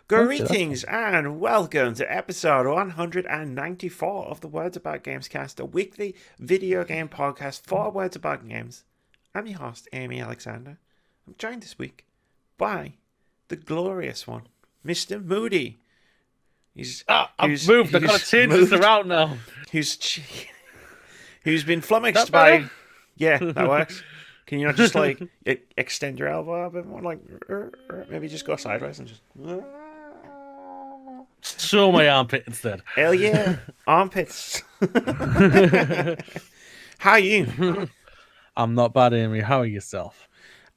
Greetings and welcome to episode 194 of the Words About Gamescast, a weekly video game podcast for Words About Games. I'm your host, Amy Alexander. I'm joined this week by the glorious one, Mr. Moody. I've moved. I've got to change this around now. Who's been flummoxed by... Yeah, that works. Can you not just, like, extend your elbow a bit more? Like, maybe just go sideways and just... Show my armpit instead. Hell yeah. Armpits. How are you? I'm not bad, Amy. How are yourself?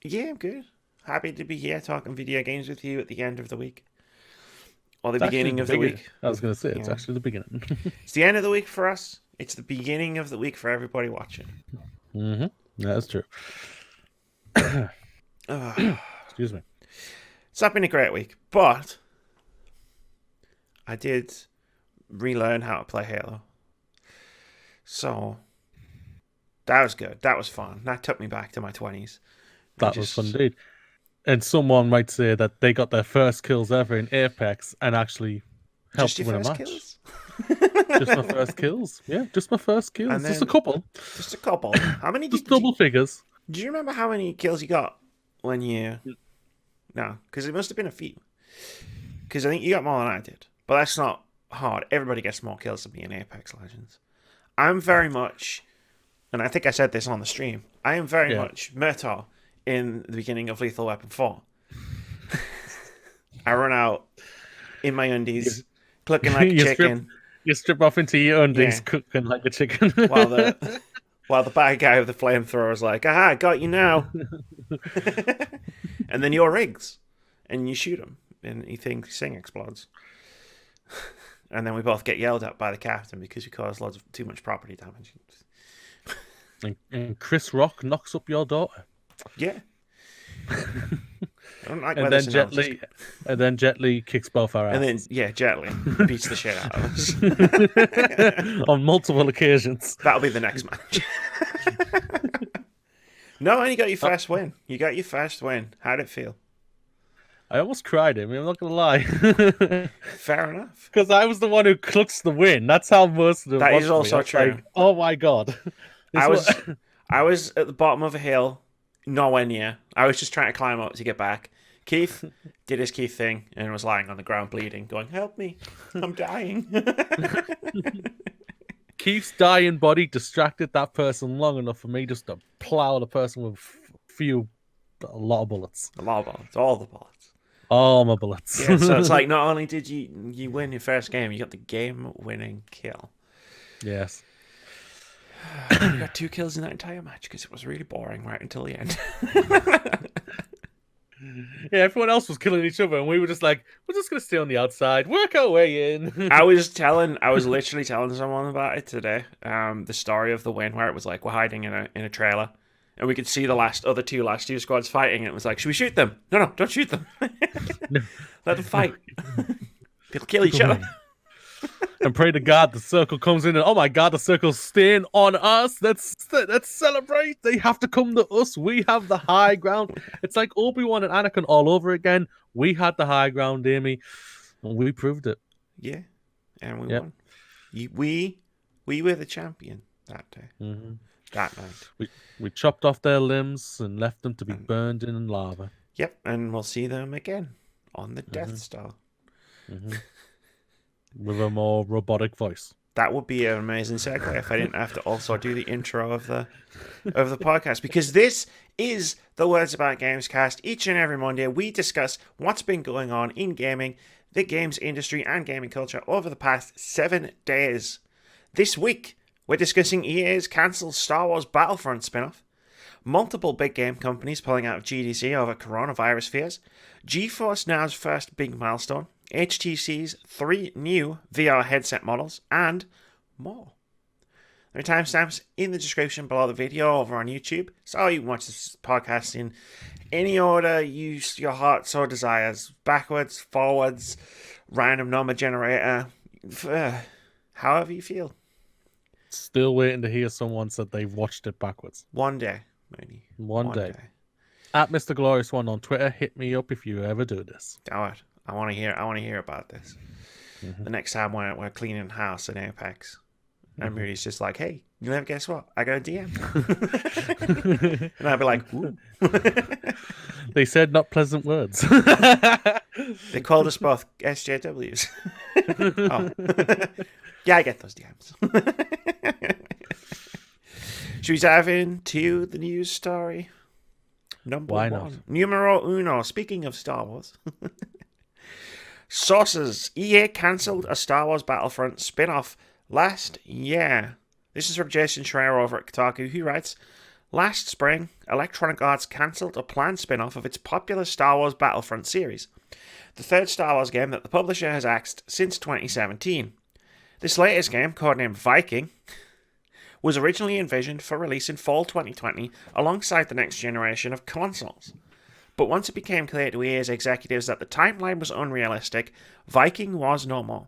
Yeah, I'm good. Happy to be here talking video games with you at the end of the week. Or the beginning of the week. I was going to say, it's actually the beginning. It's the end of the week for us. It's the beginning of the week for everybody watching. Mm-hmm. That's true. Excuse me. It's not been a great week, but I did relearn how to play Halo. So that was good. That was fun. That took me back to my 20s. That was fun indeed. And someone might say that they got their first kills ever in Apex and actually helped win a match. Kills? Just my first kills. Yeah, just my first kills. Just a couple. Just a couple. How many? Just double figures. Do you remember how many kills you got when you... No, because it must have been a few. Because I think you got more than I did. But that's not hard. Everybody gets more kills than me in Apex Legends. I'm very much... And I think I said this on the stream. I am very much Murtaugh in the beginning of Lethal Weapon 4. I run out in my undies, clucking like a chicken. You strip off into your undies, cooking like a chicken. while the bad guy with the flamethrower is like, aha, got you now. And then you're Riggs, and you shoot him, and he thinks Sing explodes. And then we both get yelled at by the captain because we caused loads of too much property damage. And Chris Rock knocks up your daughter. Yeah. I don't like and then Jet Li kicks both our asses. And then Jet Li beats the shit out of us on multiple occasions. That'll be the next match. No, and you got your first win. You got your first win. How'd it feel? I almost cried. I mean, I'm not gonna lie. Fair enough. Because I was the one who clutched the win. That's how most of them. That is also true. Like, oh my god. I was at the bottom of a hill, nowhere near. I was just trying to climb up to get back. Keith did his Keith thing and was lying on the ground bleeding, going, "Help me, I'm dying." Keith's dying body distracted that person long enough for me just to plow the person with a lot of bullets. A lot of bullets, all the bullets. All my bullets. Yeah, so it's like not only did you win your first game, you got the game-winning kill. Yes. You got 2 kills in that entire match because it was really boring right until the end. Yeah, everyone else was killing each other, and we were just like, we're just gonna stay on the outside, work our way in. I was literally telling someone about it today. The story of the win, where it was like we're hiding in a trailer, and we could see the last two squads fighting, and it was like, should we shoot them? No, don't shoot them. No. Let them fight. They'll kill each other. And pray to God the circle comes in and oh my God, the circle's staying on us. Let's celebrate. They have to come to us. We have the high ground. It's like Obi-Wan and Anakin all over again. We had the high ground, Amy, and we proved it. Yeah, and we won. We were the champion that day. Mm-hmm. That night. We chopped off their limbs and left them to be burned in lava. Yep, and we'll see them again on the Death Star. Mm-hmm. With a more robotic voice. That would be an amazing segue if I didn't have to also do the intro of the podcast, because this is the Words About Gamescast. Each and every Monday, we discuss what's been going on in gaming, the games industry, and gaming culture over the past 7 days. This week, we're discussing EA's cancelled Star Wars Battlefront spinoff, multiple big game companies pulling out of GDC over coronavirus fears, GeForce Now's first big milestone, HTC's 3 new VR headset models, and more. There are timestamps in the description below the video over on YouTube, so you can watch this podcast in any order your heart so desires. Backwards, forwards, random number generator, however you feel. Still waiting to hear someone said they've watched it backwards. One day, maybe. One day. At Mr. Glorious One on Twitter, hit me up if you ever do this. All right. I want to hear about this. The next time we're cleaning house in Apex, and Moody's just like, hey, you never guess what? I got a DM. And I'd be like, ooh. They said not pleasant words. They called us both SJWs. Oh. Yeah, I get those DMs. Should we dive into the news story? Number Why one. not? Numero uno. Speaking of Star Wars. Sources. EA cancelled a Star Wars Battlefront spin-off last year. This is from Jason Schreier over at Kotaku, who writes, last spring, Electronic Arts cancelled a planned spin-off of its popular Star Wars Battlefront series, the third Star Wars game that the publisher has axed since 2017. This latest game, codenamed Viking, was originally envisioned for release in fall 2020 alongside the next generation of consoles. But once it became clear to EA's executives that the timeline was unrealistic, Viking was no more.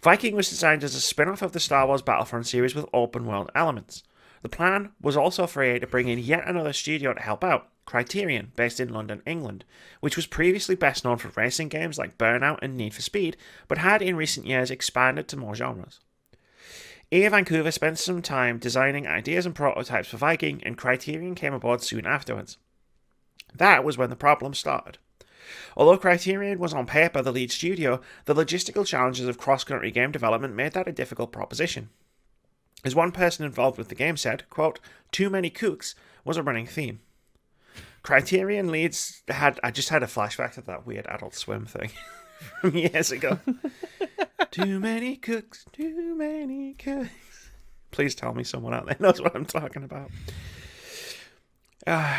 Viking was designed as a spin-off of the Star Wars Battlefront series with open-world elements. The plan was also for EA to bring in yet another studio to help out, Criterion, based in London, England, which was previously best known for racing games like Burnout and Need for Speed, but had in recent years expanded to more genres. EA Vancouver spent some time designing ideas and prototypes for Viking, and Criterion came aboard soon afterwards. That was when the problem started. Although Criterion was on paper the lead studio, the logistical challenges of cross-country game development made that a difficult proposition. As one person involved with the game said, quote, too many cooks was a running theme. Criterion leads I just had a flashback to that weird Adult Swim thing from years ago. Too many cooks, too many cooks. Please tell me someone out there knows what I'm talking about.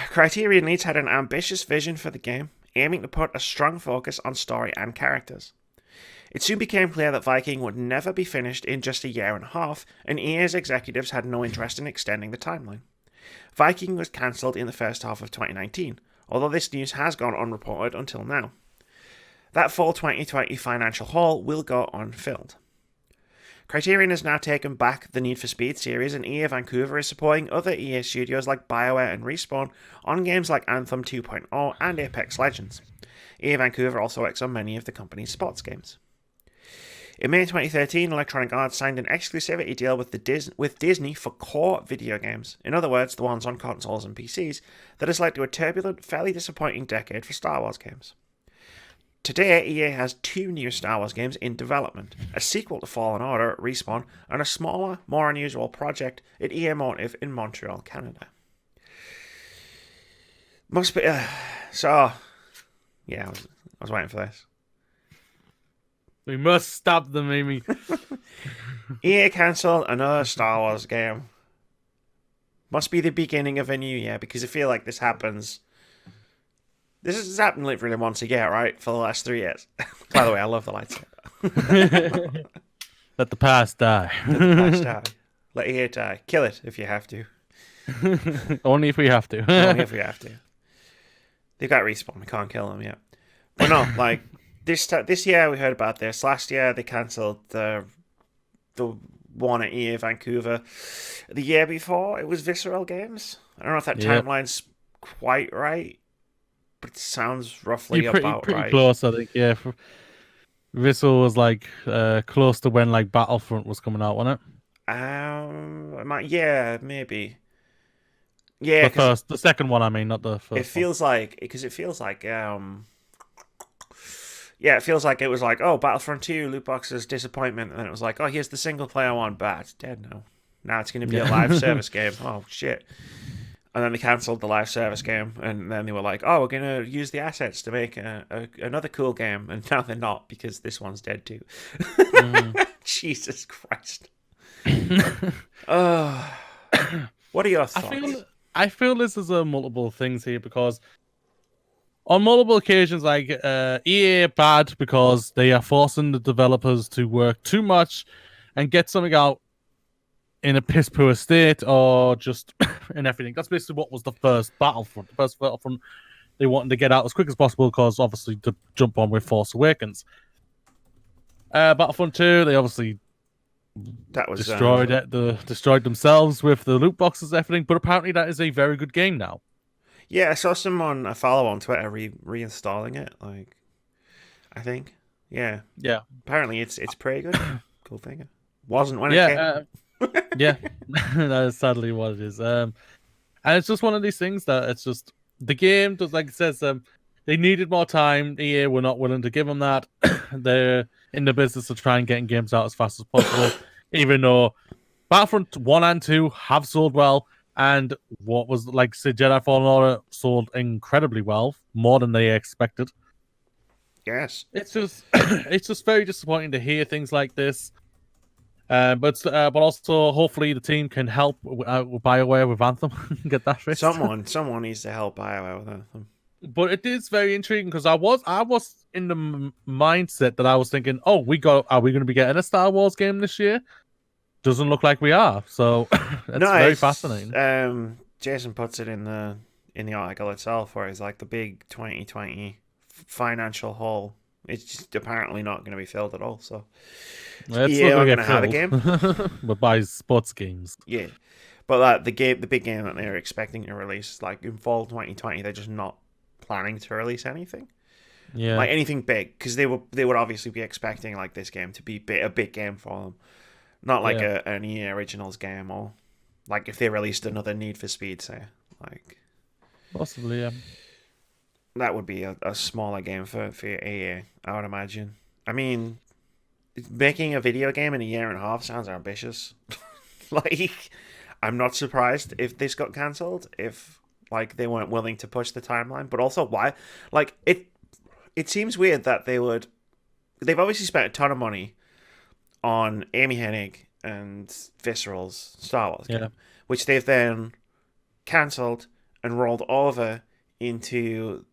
Criterion leads had an ambitious vision for the game, aiming to put a strong focus on story and characters. It soon became clear that Viking would never be finished in just a year and a half, and EA's executives had no interest in extending the timeline. Viking was cancelled in the first half of 2019, although this news has gone unreported until now. That fall 2020 financial haul will go unfilled. Criterion has now taken back the Need for Speed series, and EA Vancouver is supporting other EA studios like BioWare and Respawn on games like Anthem 2.0 and Apex Legends. EA Vancouver also works on many of the company's sports games. In May 2013, Electronic Arts signed an exclusivity deal with Disney for core video games, in other words, the ones on consoles and PCs, that has led to a turbulent, fairly disappointing decade for Star Wars games. Today, EA has 2 new Star Wars games in development, a sequel to Fallen Order at Respawn, and a smaller, more unusual project at EA Motive in Montreal, Canada. Must be... I was waiting for this. We must stop them, Amy. EA cancelled another Star Wars game. Must be the beginning of a new year, because I feel like this happens... This has happened literally once a year, right? For the last 3 years. By the way, I love the lightsaber. Let the past die. Let the past die. Let EA die. Kill it if you have to. Only if we have to. Only if we have to. They've got Respawn. We can't kill them yet. But no, like, this year we heard about this. Last year they cancelled the one at EA Vancouver. The year before, it was Visceral Games. I don't know if that timeline's quite right. But it sounds roughly about pretty right. Close, I think. Yeah, Vissel was like close to when like Battlefront was coming out, wasn't it? Yeah, maybe. Yeah, the second one. I mean, not the first. It feels like it feels like it was like, oh, Battlefront 2 loot boxes disappointment, and then it was like, oh, here's the single player one, but it's dead now. Now it's going to be a live service game. Oh shit. And then they cancelled the live service game, and then they were like, oh, we're going to use the assets to make another cool game. And now they're not, because this one's dead too. Jesus Christ. What are your thoughts? I feel this is multiple things here, because on multiple occasions, like EA are bad because they are forcing the developers to work too much and get something out in a piss poor state, or just in everything. That's basically what was the first Battlefront. The first Battlefront they wanted to get out as quick as possible, because obviously to jump on with Force Awakens. Battlefront 2, they obviously destroyed it. They destroyed themselves with the loot boxes and everything. But apparently that is a very good game now. Yeah, I saw someone I follow on Twitter reinstalling it. Like, I think. Yeah. Yeah. Apparently, it's pretty good. Cool thing. Wasn't when it Yeah. came. Yeah. That is sadly what it is. And it's just one of these things that it's just the game does, like it says, they needed more time. EA were not willing to give them that. They're in the business of trying getting games out as fast as possible, even though Battlefront 1 and 2 have sold well, and what was like say Jedi Fallen Order sold incredibly well, more than they expected. Yes. It's just it's just very disappointing to hear things like this. But also hopefully the team can help with BioWare with Anthem get that fixed. Someone needs to help BioWare with Anthem. But it is very intriguing because I was in the mindset that I was thinking, are we going to be getting a Star Wars game this year? Doesn't look like we are, so that's very fascinating. Jason puts it in the article itself, where it's like the big 2020 financial hole. It's just apparently not going to be filled at all. So it's not going to have a game, but buy sports games. Yeah, but the big game that they're expecting to release, like in fall 2020, they're just not planning to release anything. Yeah, like anything big, because they would obviously be expecting like this game to be a big game for them. Not like an EA Originals game, or like if they released another Need for Speed, say, like possibly, yeah. That would be a smaller game for EA, I would imagine. I mean, making a video game in a year and a half sounds ambitious. Like, I'm not surprised if this got cancelled, if like they weren't willing to push the timeline. But also, why? Like, it seems weird that they've obviously spent a ton of money on Amy Hennig and Visceral's Star Wars game, which they've then cancelled and rolled over into,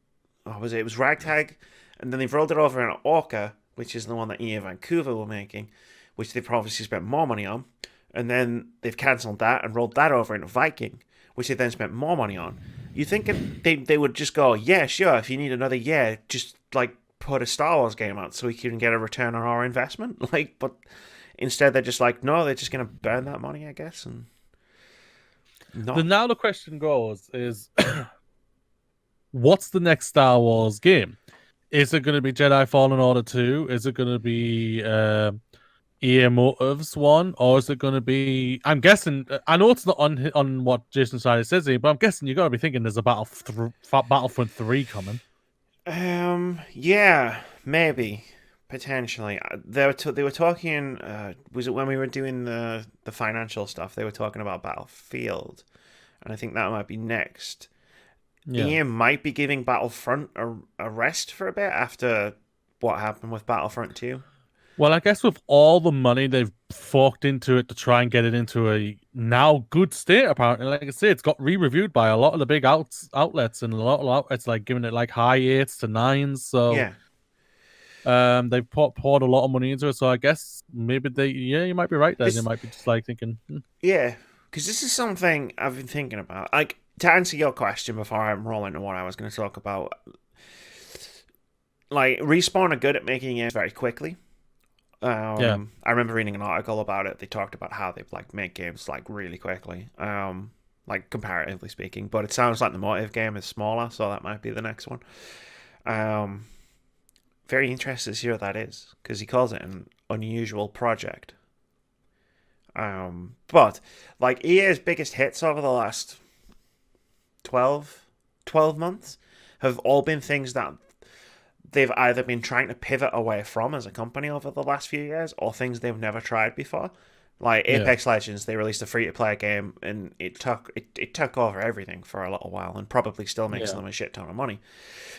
it was Ragtag, and then they've rolled it over in Orca, which is the one that EA Vancouver were making, which they've obviously spent more money on, and then they've cancelled that and rolled that over into Viking, which they then spent more money on. You think they would just go, yeah, sure, if you need another year, just like put a Star Wars game out so we can get a return on our investment? Like, but instead they're just like, no, they're just going to burn that money, I guess. And now the question goes is, what's the next Star Wars game? Is it going to be Jedi Fallen Order 2? Is it going to be EA Motives 1? Or is it going to be... I'm guessing... I know it's not on what Jason Side says here, but I'm guessing you've got to be thinking there's a Battlefront 3 coming. Yeah, maybe. Potentially. They were talking... was it when we were doing the financial stuff? They were talking about Battlefield. And I think that might be next. Yeah. EA might be giving Battlefront a rest for a bit after what happened with Battlefront 2. Well, I guess with all the money they've forked into it to try and get it into a now good state, apparently, like I say, it's got re-reviewed by a lot of the big outlets, and a lot of outlets like giving it like high 8s to 9s. So yeah, they've poured a lot of money into it. So I guess maybe you might be right there. They might be just like thinking, yeah, because this is something I've been thinking about. Like, to answer your question before I'm rolling to what I was going to talk about, like, Respawn are good at making games very quickly. I remember reading an article about it. They talked about how they've like make games like really quickly, like comparatively speaking. But it sounds like the Motive game is smaller, so that might be the next one. Very interested to see what that is, because he calls it an unusual project. But like EA's biggest hits over the last 12 months have all been things that they've either been trying to pivot away from as a company over the last few years, or things they've never tried before. Like Apex Legends, they released a free-to-play game, and it took over everything for a little while, and probably still makes them a shit ton of money.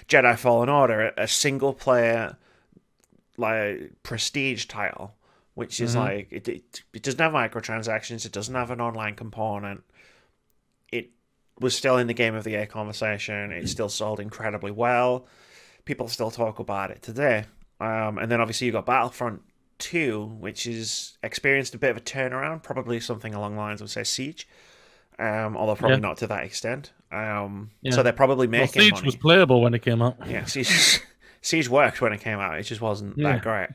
Jedi Fallen Order, a single-player like prestige title, which is like it doesn't have microtransactions, it doesn't have an online component. It was still in the Game of the Year conversation. It still sold incredibly well. People still talk about it today. And then obviously you got Battlefront 2, which has experienced a bit of a turnaround, probably something along the lines of, say, Siege, although probably not to that extent. So they're probably making Siege money. was playable when it came out. Yeah, Siege worked when it came out. It just wasn't that great.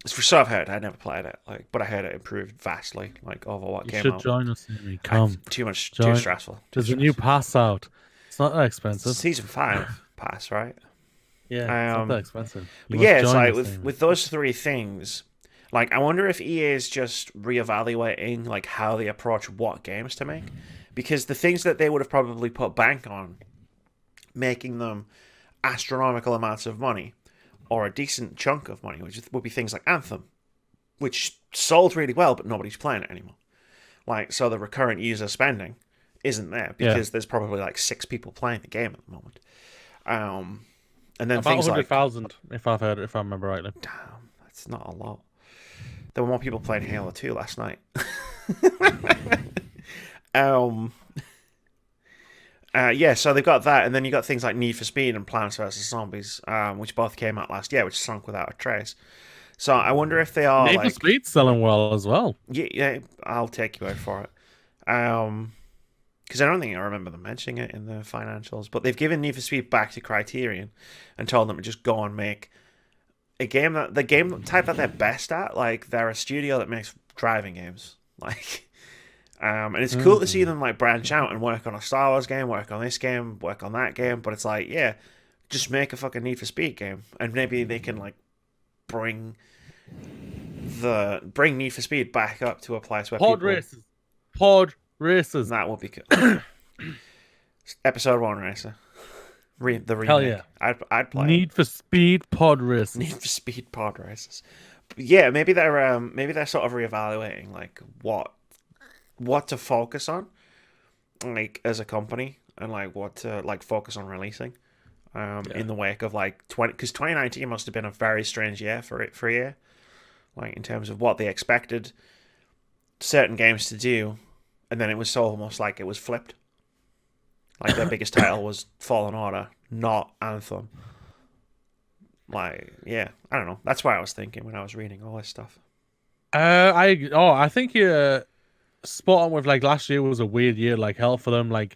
So I've heard. I never played it, but I heard it improved vastly, over what came out. You should join us. Come. Too stressful. There's a new pass out. It's not that expensive. Season 5 pass, right? Yeah, it's not that expensive. But yeah, it's like with those three things, like I wonder if EA is just reevaluating like how they approach what games to make, because the things that they would have probably put bank on making them astronomical amounts of money or a decent chunk of money, which would be things like Anthem, which sold really well, but nobody's playing it anymore. Like, so the recurrent user spending isn't there because there's probably like 6 people playing the game at the moment. And then about things 100,000, if I remember rightly. Damn, that's not a lot. There were more people playing Halo 2 last night. Yeah, so they've got that, and then you got things like Need for Speed and Plants vs Zombies, which both came out last year, which sunk without a trace. So I wonder if they are Need for Speed's selling well as well. Yeah, I'll take you out for it. Because I don't think I remember them mentioning it in the financials, but they've given Need for Speed back to Criterion and told them to just go and make a game the game type that they're best at. Like, they're a studio that makes driving games. Like, and it's cool to see them like branch out and work on a Star Wars game, work on this game, work on that game. But it's like, yeah, just make a fucking Need for Speed game, and maybe they can like bring Need for Speed back up to a place where Pod races. That would be good. Episode 1 racer. The remake. Hell yeah. I'd play Need for Speed pod races. Need for Speed pod races. But yeah, maybe they're sort of reevaluating like what to focus on, like as a company, and like what to like focus on releasing. In the wake of like 2019 must have been a very strange year for EA, like in terms of what they expected certain games to do, and then it was so almost like it was flipped. Like their biggest title was Fallen Order, not Anthem. Like, yeah, I don't know. That's what I was thinking when I was reading all this stuff. I think you're spot on with like last year was a weird year like hell for them. Like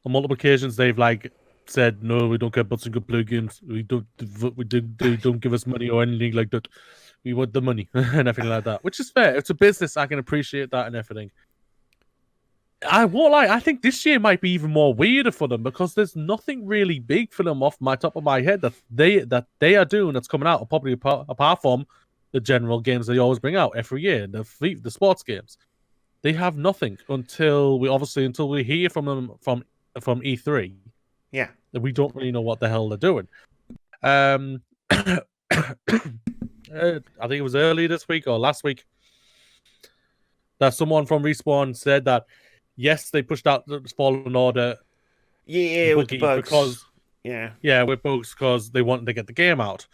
on multiple occasions they've like said no, we don't get butts and good blue games. They don't give us money or anything like that. We want the money and everything like that, which is fair. It's a business. I can appreciate that and everything. I won't lie. I think this year might be even more weirder for them because there's nothing really big for them off my top of my head that they are doing that's coming out, probably apart from the general games they always bring out every year, the sports games. They have nothing until we hear from them from E3. Yeah, we don't really know what the hell they're doing. I think it was early this week or last week that someone from Respawn said that yes, they pushed out the Fallen Order. Yeah, with the bugs. With bugs because they wanted to get the game out.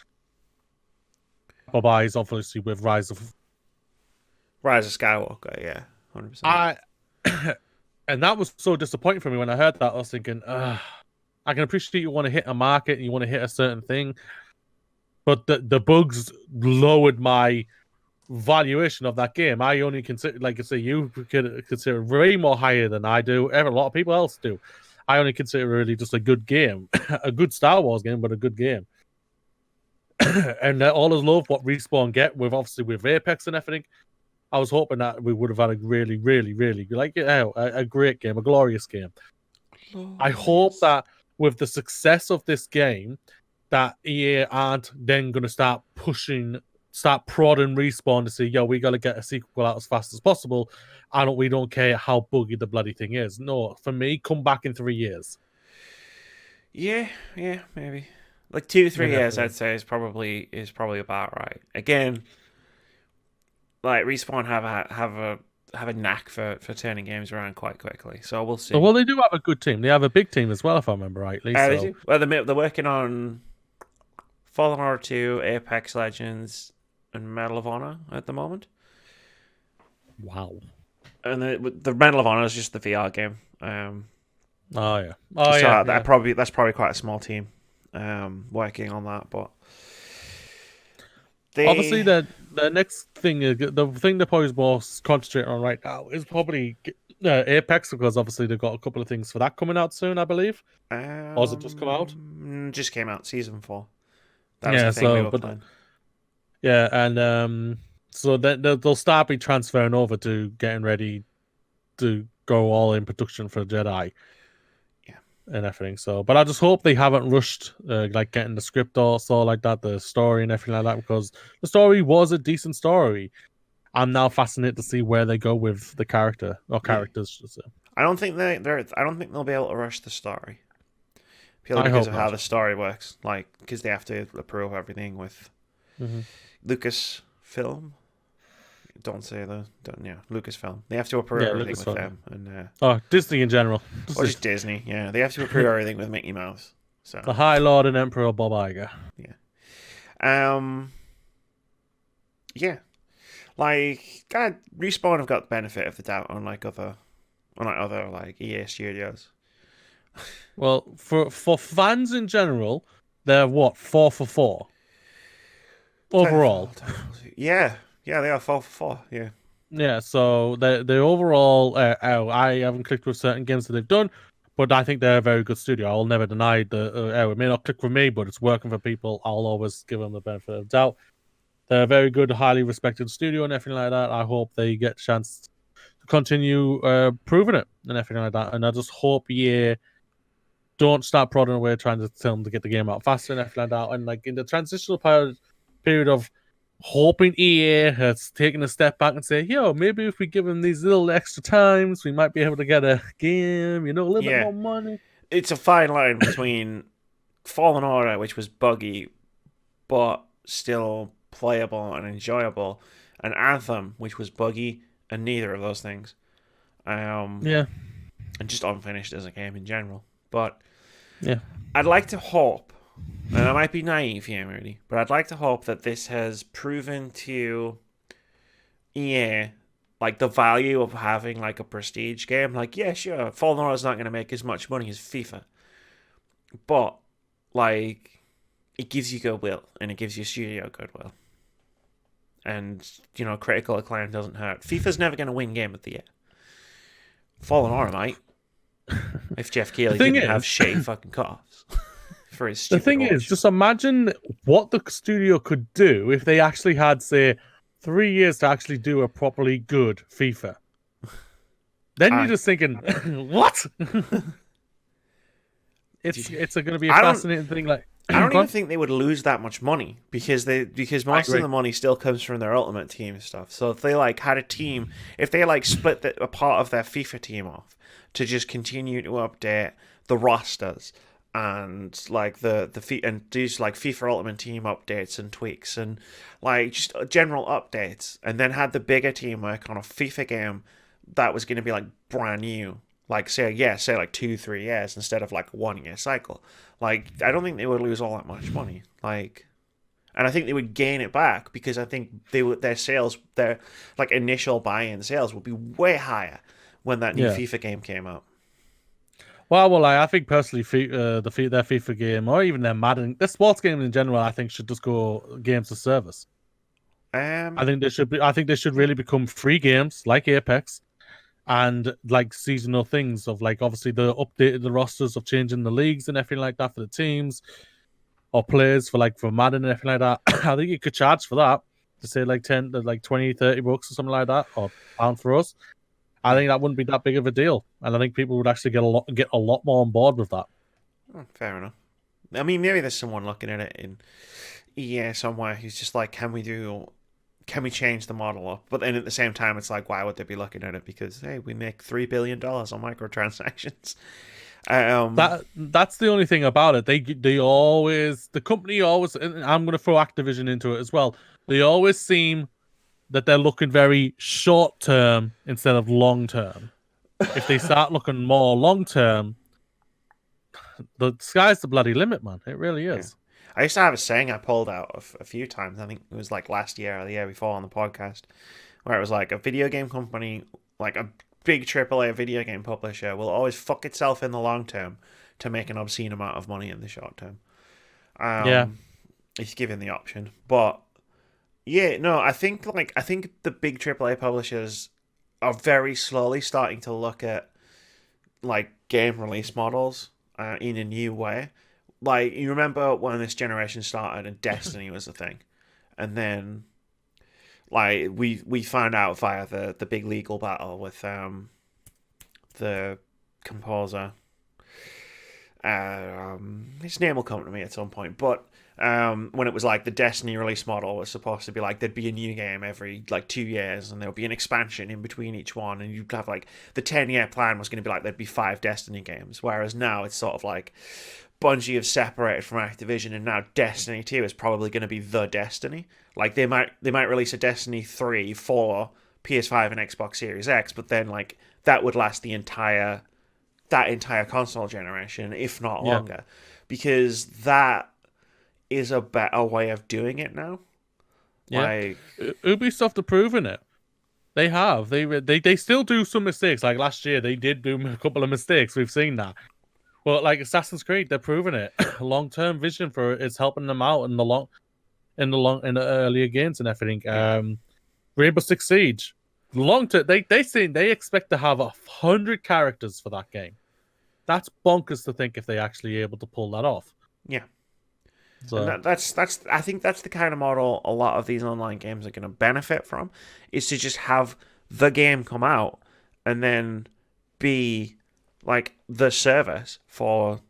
Bye-bye is obviously with Rise of Skywalker, yeah, 100%. And that was so disappointing for me when I heard that. I was thinking, I can appreciate you want to hit a market and you want to hit a certain thing, but the bugs lowered my valuation of that game. I only consider, like I say, you could consider way more higher than I do. A lot of people else do. I only consider it really just a good game, a good Star Wars game, but a good game. And all is love what Respawn get with Apex and everything. I was hoping that we would have had a really, really, really a great game, a glorious game. I hope that with the success of this game, that EA aren't then going to start prodding Respawn to say, yo, we got to get a sequel out as fast as possible. We don't care how buggy the bloody thing is. No, for me, come back in 3 years. Yeah, maybe. Like 2-3 years, I'd say is probably about right. Again, like Respawn have a knack for turning games around quite quickly, so we'll see. Well, they do have a good team. They have a big team as well, if I remember rightly. They do. Well, they're working on Fallen Order 2, Apex Legends, and Medal of Honor at the moment. Wow. And the Medal of Honor is just the VR game. That's probably quite a small team working on that, but obviously the next thing, the thing they're probably most concentrating on right now is probably Apex, because obviously they've got a couple of things for that coming out soon, I believe. Or has it just come out? Just came out, Season 4. That was the thing we were playing. Yeah, and so then they'll start be transferring over to getting ready to go all in production for Jedi. Yeah. and everything. So, but I just hope they haven't rushed like getting the script or so like that, the story and everything like that, because the story was a decent story. I'm now fascinated to see where they go with the character or characters. Should say. I don't think I don't think they'll be able to rush the story purely I because hope of how not. the story works. Like, because they have to approve everything with Lucasfilm. Don't say the Lucasfilm. They have to approve Yeah, everything with Lucasfilm. them, and Oh, Disney in general. or just Disney. Yeah, they have to approve everything with Mickey Mouse. So The High Lord and Emperor Bob Iger. yeah, yeah. Like, God, Respawn have got the benefit of the doubt unlike other like EA studios. Well, for fans in general, they're what 4 for 4 overall. Yeah, yeah, they are 4 for 4. Yeah, Yeah, so the overall, I haven't clicked with certain games that they've done, but I think they're a very good studio. I'll never deny it may not click for me, but it's working for people. I'll always give them the benefit of the doubt. They're a very good, highly respected studio and everything like that. I hope they get a chance to continue proving it and everything like that. And I just hope don't start prodding away trying to tell them to get the game out faster and everything like that. And like in the transitional period of hoping EA has taken a step back and say, yo, maybe if we give them these little extra times, we might be able to get a game, a little bit more money. It's a fine line between Fallen Order, which was buggy, but still playable and enjoyable, and Anthem, which was buggy and neither of those things. And just unfinished as a game in general. But yeah, I'd like to hope, and I might be naive here, really, but I'd like to hope that this has proven to EA like the value of having like a prestige game. Like, yeah, sure, Fallen Order's not going to make as much money as FIFA, but like it gives you goodwill and it gives your studio goodwill, and critical acclaim doesn't hurt. FIFA's never going to win Game of the Year. Fallen Order might. If Jeff Keighley didn't have shitty fucking coughs for his stupid The thing watch. is, just imagine what the studio could do if they actually had, say, 3 years to actually do a properly good FIFA. Then you're just thinking, what? It's going to be a fascinating thing. Like, I don't even think they would lose that much money because most of the money still comes from their Ultimate Team stuff. So if they like had a team, if they like split a part of their FIFA team off to just continue to update the rosters and like and do like FIFA Ultimate Team updates and tweaks and like just general updates, and then had the bigger team work on a FIFA game that was going to be like brand new. Like say like 2-3 years instead of like a 1 year cycle. Like I don't think they would lose all that much money. Like, and I think they would gain it back because I think their sales, their like initial buy-in sales would be way higher when that new FIFA game came out. Well, I think personally, their FIFA game or even their Madden, their sports game in general, I think should just go games of service. I think they should really become free games like Apex. And like seasonal things of like obviously the updated the rosters of changing the leagues and everything like that for the teams or players for Madden and everything like that. I think you could charge for that to say like 10 to like 20, 30 bucks or something like that, or pound for us. I think that wouldn't be that big of a deal, and I think people would actually get a lot more on board with that. Fair enough. I mean, maybe there's someone looking at it in EA somewhere who's just like, can we change the model up? But then at the same time, it's like, why would they be looking at it? Because hey, we make $3 billion on microtransactions. That's the only thing about it. The company always, and I'm going to throw Activision into it as well. They always seem that they're looking very short term instead of long term. If they start looking more long term, the sky's the bloody limit, man. It really is. Yeah. I used to have a saying I pulled out a few times. I think it was like last year or the year before on the podcast, where it was like a video game company, like a big AAA video game publisher, will always fuck itself in the long term to make an obscene amount of money in the short term. If given the option. But yeah, no, I think the big AAA publishers are very slowly starting to look at like game release models in a new way. Like, you remember when this generation started and Destiny was a thing, and then like we found out via the big legal battle with the composer. His name will come to me at some point, but when it was like the Destiny release model was supposed to be like there'd be a new game every like 2 years, and there would be an expansion in between each one, and you'd have like the 10-year plan was going to be like there'd be 5 Destiny games, whereas now it's sort of like Bungie have separated from Activision, and now Destiny 2 is probably going to be the Destiny. Like they might release a Destiny 3 for PS5 and Xbox Series X, but then like that would last that entire console generation, if not longer, because that is a better way of doing it now. Yeah, Like Ubisoft are proving it. They have. They still do some mistakes. Like last year, they did do a couple of mistakes. We've seen that. But like Assassin's Creed, they're proving it. Long-term vision for it is helping them out in the earlier games and everything. Rainbow Six Siege, long term, they expect to have 100 characters for that game. That's bonkers to think if they actually able to pull that off. Yeah. So and that's I think that's the kind of model a lot of these online games are going to benefit from, is to just have the game come out and then be like the service for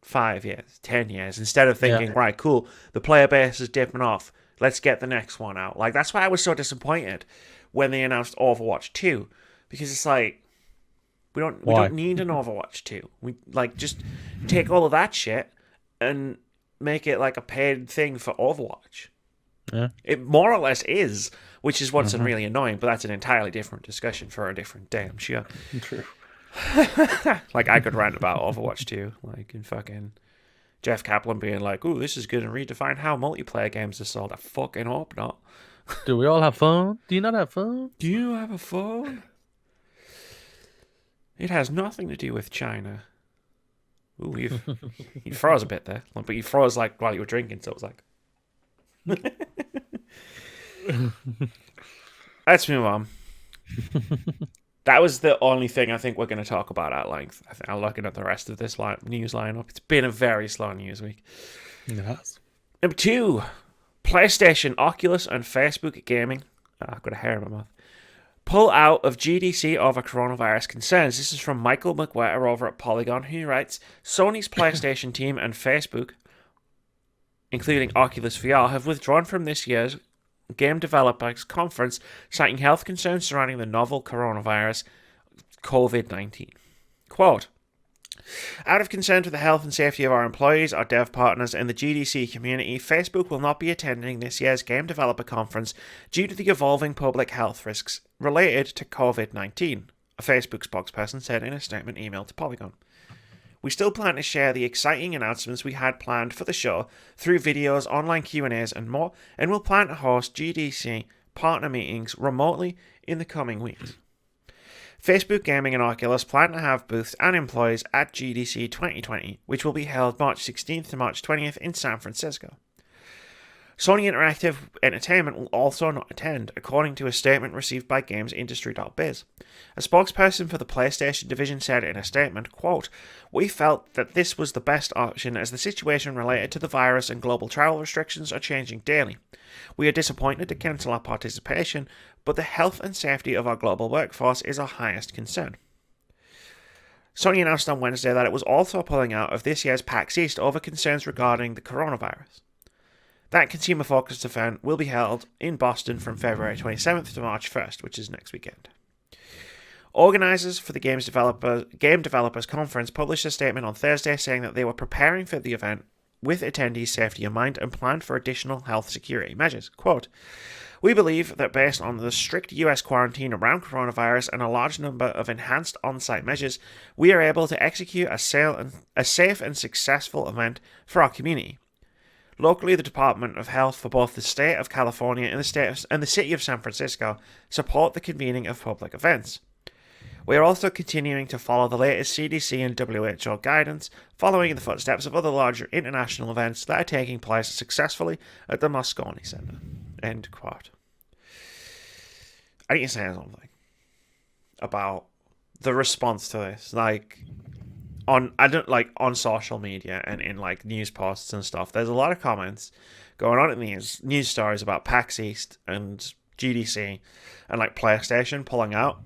5 years, 10 years, instead of thinking, right, cool, the player base is dipping off, let's get the next one out. Like that's why I was so disappointed when they announced Overwatch 2, because it's like we don't need an Overwatch 2. We like just take all of that shit and make it like a paid thing for Overwatch. Yeah. It more or less is, which is what's really annoying, but that's an entirely different discussion for a different day, I'm sure. True. Like I could rant about Overwatch 2, like in fucking Jeff Kaplan being like, "Ooh, this is good and redefine how multiplayer games are sold." I fucking hope not. Do we all have fun? Do you not have fun? Do you have a phone? It has nothing to do with China. Ooh, you froze a bit there, but you froze like while you were drinking, so it was like. Let's move on. That was the only thing I think we're going to talk about at length. I think I'm looking at the rest of this news lineup. It's been a very slow news week. It has. Number 2, PlayStation, Oculus, and Facebook Gaming. I've got a hair in my mouth. Pull out of GDC over coronavirus concerns. This is from Michael McWhirter over at Polygon, who writes, Sony's PlayStation team and Facebook, including Oculus VR, have withdrawn from this year's Game Developers Conference, citing health concerns surrounding the novel coronavirus, COVID-19. Quote, out of concern for the health and safety of our employees, our dev partners, and the GDC community, Facebook will not be attending this year's Game Developer Conference due to the evolving public health risks related to COVID-19, a Facebook spokesperson said in a statement emailed to Polygon. We still plan to share the exciting announcements we had planned for the show through videos, online Q&As, and more, and we'll plan to host GDC partner meetings remotely in the coming weeks. Facebook Gaming and Oculus plan to have booths and employees at GDC 2020, which will be held March 16th to March 20th in San Francisco. Sony Interactive Entertainment will also not attend, according to a statement received by GamesIndustry.biz. A spokesperson for the PlayStation division said in a statement, quote, we felt that this was the best option as the situation related to the virus and global travel restrictions are changing daily. We are disappointed to cancel our participation, but the health and safety of our global workforce is our highest concern. Sony announced on Wednesday that it was also pulling out of this year's PAX East over concerns regarding the coronavirus. That consumer-focused event will be held in Boston from February 27th to March 1st, which is next weekend. Organisers for the Game Developers Conference published a statement on Thursday saying that they were preparing for the event with attendees' safety in mind and planned for additional health security measures. Quote, we believe that based on the strict US quarantine around coronavirus and a large number of enhanced on-site measures, we are able to execute a safe and successful event for our community. Locally, the Department of Health for both the state of California and the city of San Francisco support the convening of public events. We are also continuing to follow the latest CDC and WHO guidance, following in the footsteps of other larger international events that are taking place successfully at the Moscone Center. End quote. I need to say something about the response to this. On social media and in news posts and stuff, there's a lot of comments going on in these news stories about PAX East and GDC and PlayStation pulling out.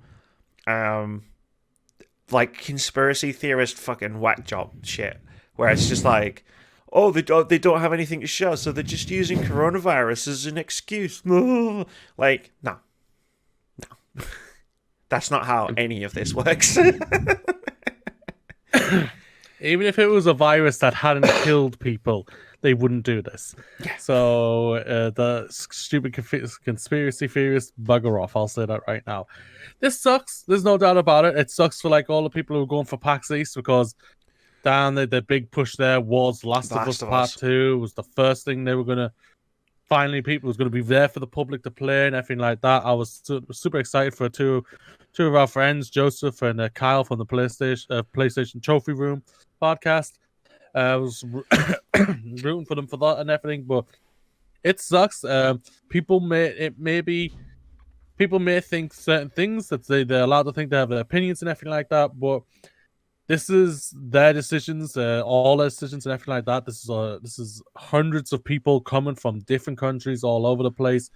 Conspiracy theorist fucking whack job shit, where it's just like, oh, they don't have anything to show, so they're just using coronavirus as an excuse. Like, no, that's not how any of this works. Even if it was a virus that hadn't killed people, they wouldn't do this. Yeah. So the stupid conspiracy theorists, bugger off. I'll say that right now. This sucks. There's no doubt about it. It sucks for like all the people who are going for PAX East, because down the big push there was Last of Us Part 2. Was the first thing they were going to... Finally, people was going to be there for the public to play and everything like that. I was super excited for two of our friends, Joseph and Kyle from the PlayStation Trophy Room podcast. I was rooting for them for that and everything, but it sucks. People may think certain things that they're allowed to think, they have their opinions and everything like that, but this is their decisions, all their decisions and everything like that. This is hundreds of people coming from different countries all over the place.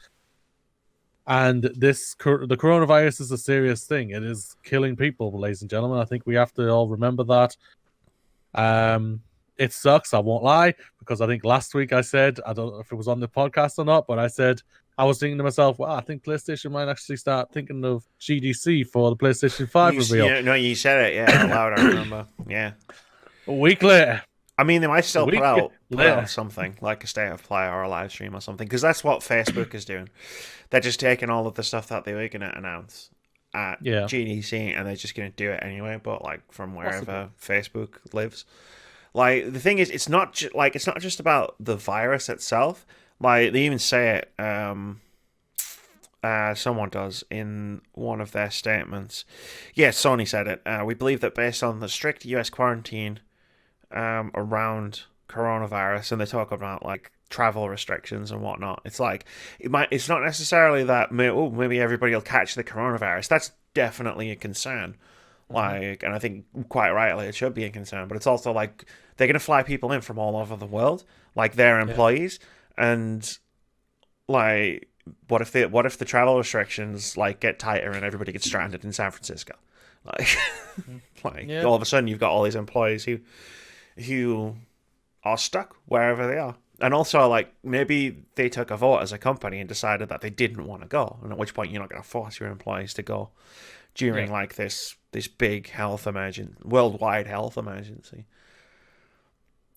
And the coronavirus is a serious thing. It is killing people, ladies and gentlemen. I think we have to all remember that. It sucks, I won't lie, because I think last week I said, I don't know if it was on the podcast or not, but I said, I was thinking to myself, well, I think PlayStation might actually start thinking of GDC for the PlayStation 5 reveal. You said it, yeah, out loud, I remember. Yeah. A week later. I mean, they might still put out something, like a state of play or a live stream or something, because that's what Facebook is doing. They're just taking all of the stuff that they were going to announce at GDC, and they're just going to do it anyway, but like from wherever Facebook lives. Like, the thing is, it's not just about the virus itself. Like, they even say it, someone does in one of their statements. Yeah, Sony said it. We believe that based on the strict US quarantine around coronavirus, and they talk about like travel restrictions and whatnot. It's like it's not necessarily that maybe everybody will catch the coronavirus. That's definitely a concern. Like, and I think quite rightly it should be a concern, but it's also like they're going to fly people in from all over the world, like their employees, and like what if the travel restrictions like get tighter and everybody gets stranded in San Francisco, like all of a sudden you've got all these employees who are stuck wherever they are. And also, like, maybe they took a vote as a company and decided that they didn't want to go, and at which point you're not going to force your employees to go during like this big worldwide health emergency.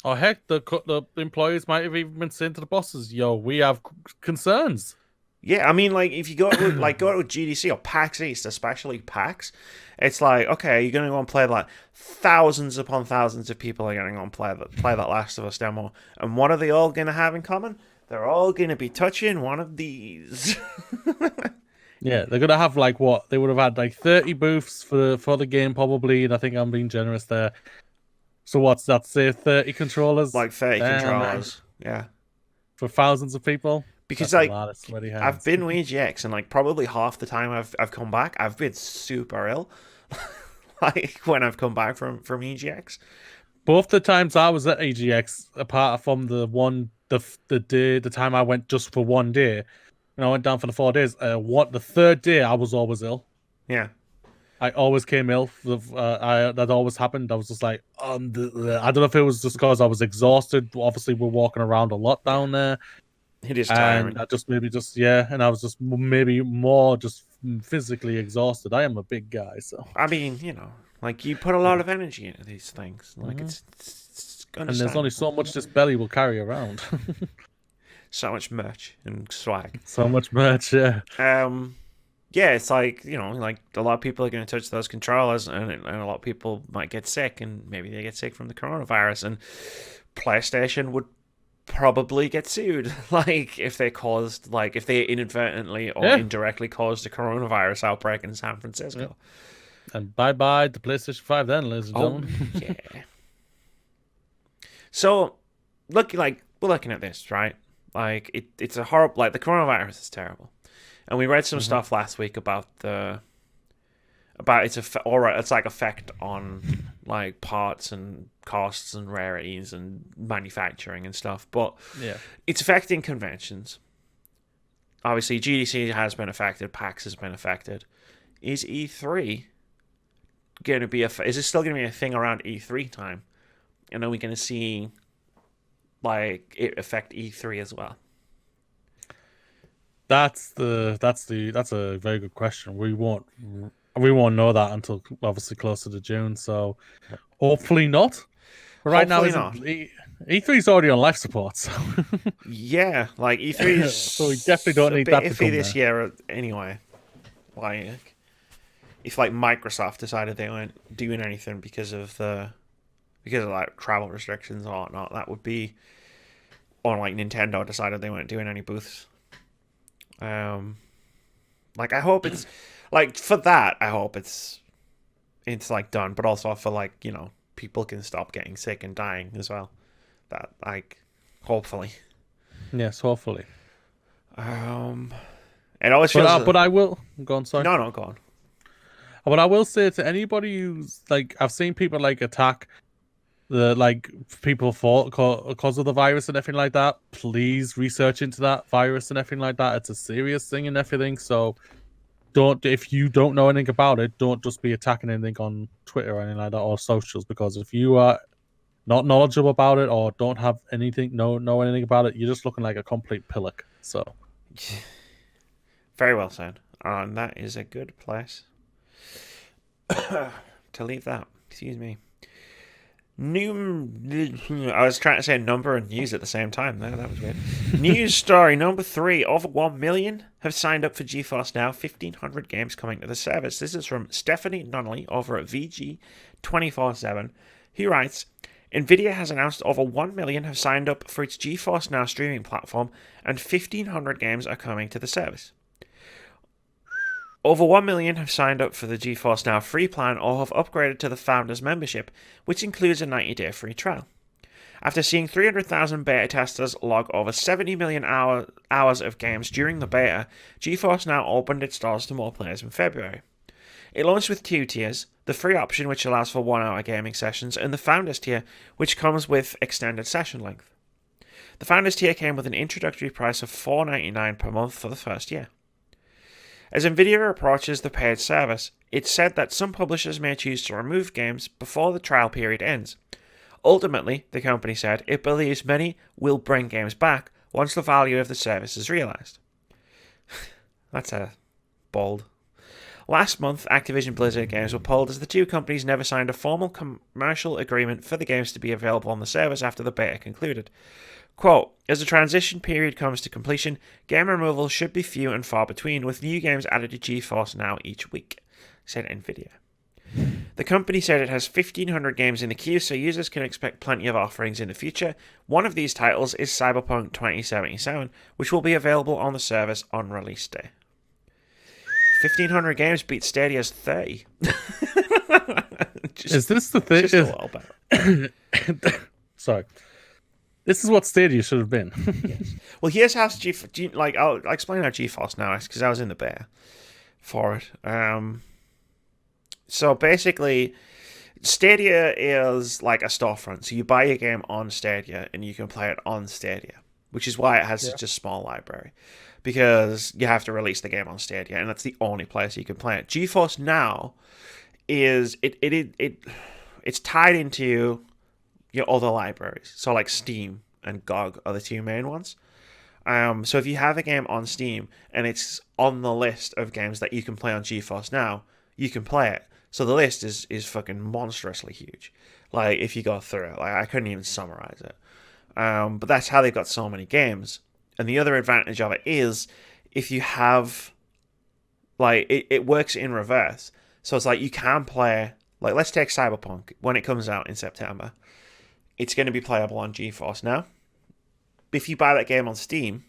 Oh heck, the employees might have even been saying to the bosses, "Yo, we have concerns." Yeah, I mean, like, if you go to GDC or PAX East, especially PAX, it's like, okay, you're going to go and play, like, thousands upon thousands of people are going to go and play that Last of Us demo. And what are they all going to have in common? They're all going to be touching one of these. Yeah, they're going to have, like, what? They would have had, like, 30 booths for the game, probably, and I think I'm being generous there. So what's that, say, 30 controllers? Like, 30 controllers, yeah. For thousands of people? Because like I've been with EGX, and like probably half the time I've come back, I've been super ill. Like when I've come back from EGX. Both the times I was at EGX, apart from the time I went just for one day, and I went down for the 4 days. The third day I was always ill. Yeah. I always came ill. That always happened. I was just like, I don't know if it was just because I was exhausted. Obviously, we're walking around a lot down there. It is tiring. And and I was just maybe more just physically exhausted. I am a big guy, so. I mean, like you put a lot of energy into these things. Like it's and there's only so much this belly will carry around. So much merch and swag. So much merch, yeah. Yeah, it's like, like a lot of people are going to touch those controllers, and a lot of people might get sick, and maybe they get sick from the coronavirus, and PlayStation would probably get sued, like if they inadvertently or indirectly caused a coronavirus outbreak in San Francisco. And bye the PlayStation 5 then, ladies and gentlemen. Yeah. So we're looking at this, right? Like it's a horrible, like the coronavirus is terrible, and we read some stuff last week about its effect on like parts and costs and rarities and manufacturing and stuff, but it's affecting conventions. Obviously, GDC has been affected, PAX has been affected. Is E3 going to be is it still going to be a thing around E3 time? And are we going to see like it affect E3 as well? That's a very good question. We won't know that until obviously closer to June. So hopefully not. But right now, Hopefully isn't not. E3 is already on life support, so Yeah, like E3 so we is definitely don't a need bit that to iffy come this there. year anyway. Like, if like Microsoft decided they weren't doing anything because of like travel restrictions or whatnot, that would be. Or like Nintendo decided they weren't doing any booths. Like I hope it's like for that. I hope it's like done, but also for like people can stop getting sick and dying as well. That like hopefully. Yes, hopefully. Um, it always feels. But I will go on. Sorry. No, go on. But I will say to anybody who's like, I've seen people like attack the like people for because of the virus and everything like that. Please research into that virus and everything like that. It's a serious thing and everything. So if you don't know anything about it, don't just be attacking anything on Twitter or anything like that or socials, because if you are not knowledgeable about it or don't have anything know anything about it, you're just looking like a complete pillock. So Very well said. And that is a good place to leave that. Excuse me. I was trying to say number and news at the same time. No, that was weird. News story number 3. Over 1 million have signed up for GeForce Now. 1,500 games coming to the service. This is from Stephanie Nunnally over at VG 24/7, who writes, Nvidia has announced over 1 million have signed up for its GeForce Now streaming platform, and 1,500 games are coming to the service. Over 1 million have signed up for the GeForce Now free plan or have upgraded to the Founders membership, which includes a 90-day free trial. After seeing 300,000 beta testers log over 70 million hours of games during the beta, GeForce Now opened its doors to more players in February. It launched with 2 tiers, the free option, which allows for 1-hour gaming sessions, and the Founders tier, which comes with extended session length. The Founders tier came with an introductory price of $4.99 per month for the first year. As Nvidia approaches the paid service, it's said that some publishers may choose to remove games before the trial period ends. Ultimately, the company said, it believes many will bring games back once the value of the service is realised. That's a bold. Last month, Activision Blizzard games were polled as the two companies never signed a formal commercial agreement for the games to be available on the service after the beta concluded. Quote, as the transition period comes to completion, game removal should be few and far between, with new games added to GeForce Now each week, said Nvidia. The company said it has 1,500 games in the queue, so users can expect plenty of offerings in the future. One of these titles is Cyberpunk 2077, which will be available on the service on release day. 1,500 games beat Stadia's 30. is this the thing? Just a little bit. Sorry. This is what Stadia should have been. Yes. Well, here's how I'll explain how GeForce Now is, because I was in the beta for it. So basically, Stadia is like a storefront. So you buy a game on Stadia and you can play it on Stadia, which is why it has such a small library, because you have to release the game on Stadia, and that's the only place you can play it. GeForce Now is it's tied into your other libraries. So like Steam and GOG are the two main ones. So if you have a game on Steam and it's on the list of games that you can play on GeForce Now, you can play it. So the list is fucking monstrously huge. Like if you go through it, like I couldn't even summarize it. But that's how they've got so many games. And the other advantage of it is if you have like it works in reverse. So it's like you can play, like let's take Cyberpunk when it comes out in September. It's going to be playable on GeForce Now. If you buy that game on Steam,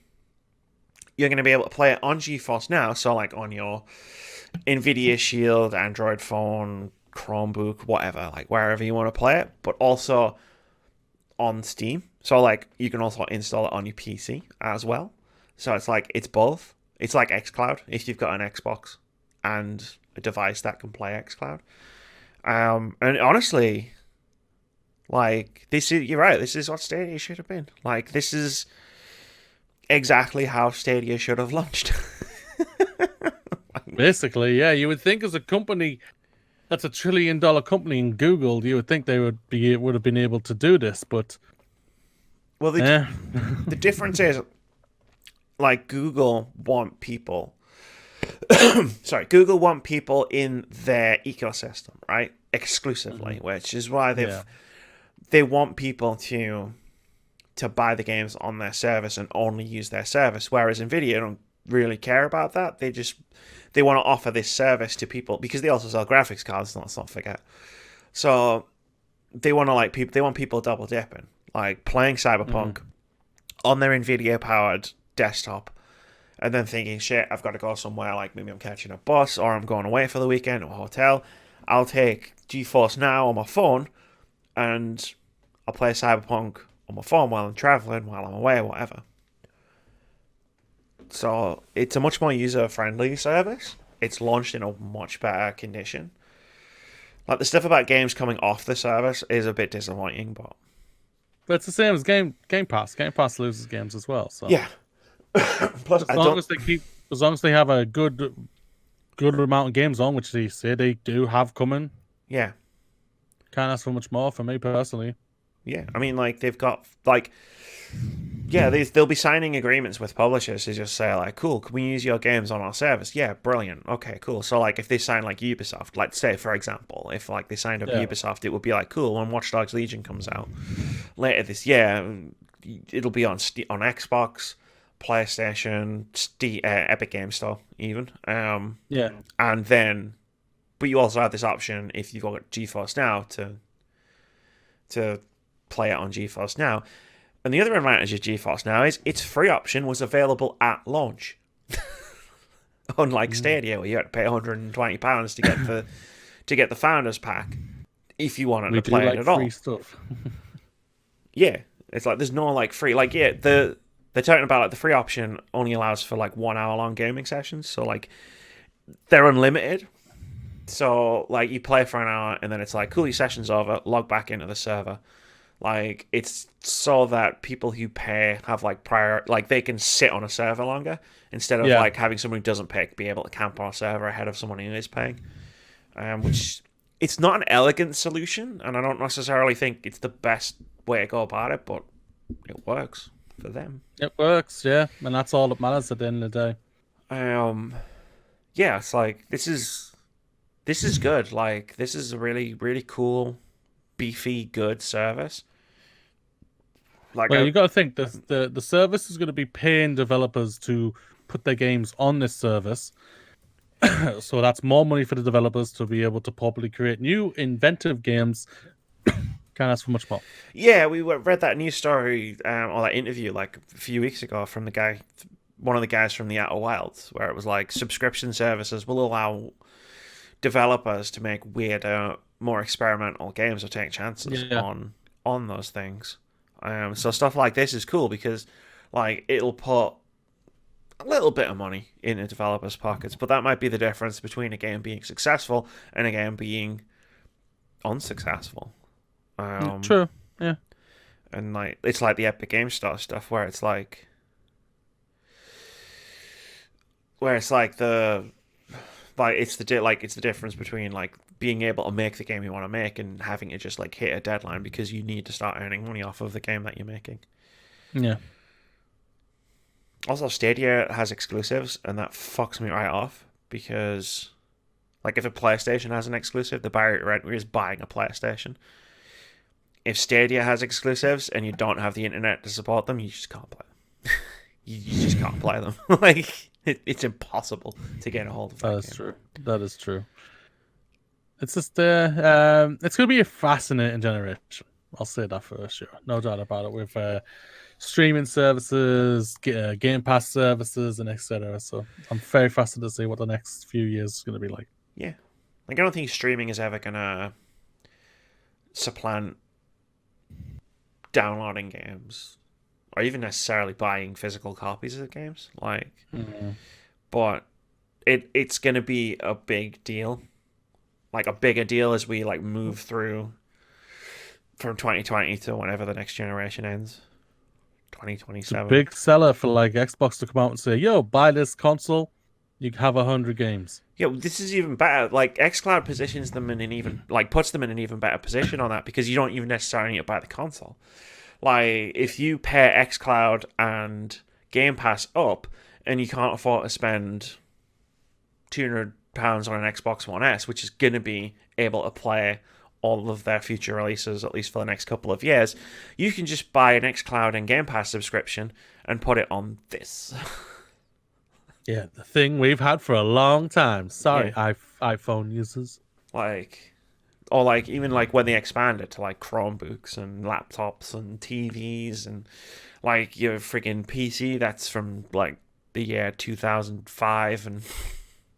you're going to be able to play it on GeForce Now, so like on your Nvidia Shield, Android phone, Chromebook, whatever, like wherever you want to play it, but also on Steam. So like you can also install it on your PC as well. So it's like it's both. It's like xCloud if you've got an Xbox and a device that can play xCloud. And honestly, like you're right. This is what Stadia should have been. Like this is exactly how Stadia should have launched. Basically, yeah. You would think as a company That's a $1 trillion company in Google. You would think they would have been able to do this, but Well, yeah, the difference is, like, Google want people. Sorry, Google want people in their ecosystem, right? Exclusively, which is why they want people to buy the games on their service and only use their service. Whereas Nvidia don't really care about that. They want to offer this service to people because they also sell graphics cards. Let's not forget. So they want people double dipping, like playing Cyberpunk on their Nvidia powered desktop, and then thinking, shit, I've got to go somewhere. Like maybe I'm catching a bus or I'm going away for the weekend to a hotel. I'll take GeForce Now on my phone, and I'll play Cyberpunk on my phone while I'm traveling, while I'm away, whatever. So it's a much more user-friendly service. It's launched in a much better condition. Like the stuff about games coming off the service is a bit disappointing, but it's the same as Game Pass. Game Pass loses games as well. So yeah. Plus, as long as they have a good amount of games on, which they say they do have coming. Yeah. Can't ask for much more for me personally. Yeah, I mean, like they've got like. Yeah, they'll be signing agreements with publishers to just say, like, cool, can we use your games on our service? Yeah, brilliant. Okay, cool. So, like, if they sign, like, Ubisoft, let's say, for example, if, like, they signed up Ubisoft, it would be like, cool, when Watch Dogs Legion comes out later this year, it'll be on Xbox, PlayStation, Epic Games Store, even. And then, but you also have this option, if you've got GeForce Now, to play it on GeForce Now. And the other advantage of GeForce Now is its free option was available at launch. Unlike Stadia, where you had to pay £120 to get the Founders Pack if you wanted to play it at all. Free stuff. Yeah, it's like there's no like free they're talking about like the free option only allows for like 1 hour long gaming sessions, so like they're unlimited. So like you play for an hour and then it's like cool, your session's over, log back into the server. Like, it's so that people who pay have, like, they can sit on a server longer instead of, like, having someone who doesn't pay be able to camp on a server ahead of someone who is paying. Which, it's not an elegant solution, and I don't necessarily think it's the best way to go about it, but it works for them. It works, yeah, and that's all that matters at the end of the day. Yeah, it's like, this is good. Like, this is a really, really cool, beefy, good service. Like, well, you got to think the service is going to be paying developers to put their games on this service, so that's more money for the developers to be able to properly create new, inventive games. Can't ask for much more. Yeah, we read that news story or that interview like a few weeks ago from one of the guys from the Outer Wilds, where it was like subscription services will allow developers to make weirder, more experimental games or take chances on those things. So stuff like this is cool because like it'll put a little bit of money into developers' pockets, but that might be the difference between a game being successful and a game being unsuccessful. True, yeah. And like it's like the Epic Games Store stuff where it's like it's the difference between like being able to make the game you want to make and having it just like hit a deadline because you need to start earning money off of the game that you're making. Yeah. Also, Stadia has exclusives, and that fucks me right off because, like, if a PlayStation has an exclusive, the barrier to entry is buying a PlayStation. If Stadia has exclusives and you don't have the internet to support them, you just can't play them. you just can't play them. Like, it's impossible to get a hold of that. That is true. That is true. It's just it's going to be a fascinating generation. I'll say that for sure. No doubt about it. With streaming services, Game Pass services, and etc. So I'm very fascinated to see what the next few years is going to be like. Yeah. Like, I don't think streaming is ever going to supplant downloading games or even necessarily buying physical copies of games. Like, but it's going to be a big deal. Like, a bigger deal as we, like, move through from 2020 to whenever the next generation ends. 2027. It's a big seller for, like, Xbox to come out and say, yo, buy this console. You have 100 games. Yeah, this is even better. Like xCloud positions them in an even puts them in an even better position on that because you don't even necessarily need to buy the console. Like if you pair xCloud and Game Pass up and you can't afford to spend £200 on an Xbox One S, which is gonna be able to play all of their future releases at least for the next couple of years, you can just buy an xCloud and Game Pass subscription and put it on this. Yeah, the thing we've had for a long time. Sorry, Yeah. iPhone users. Like, or like even like when they expand it to like Chromebooks and laptops and TVs and like your freaking PC that's from like the year 2005 and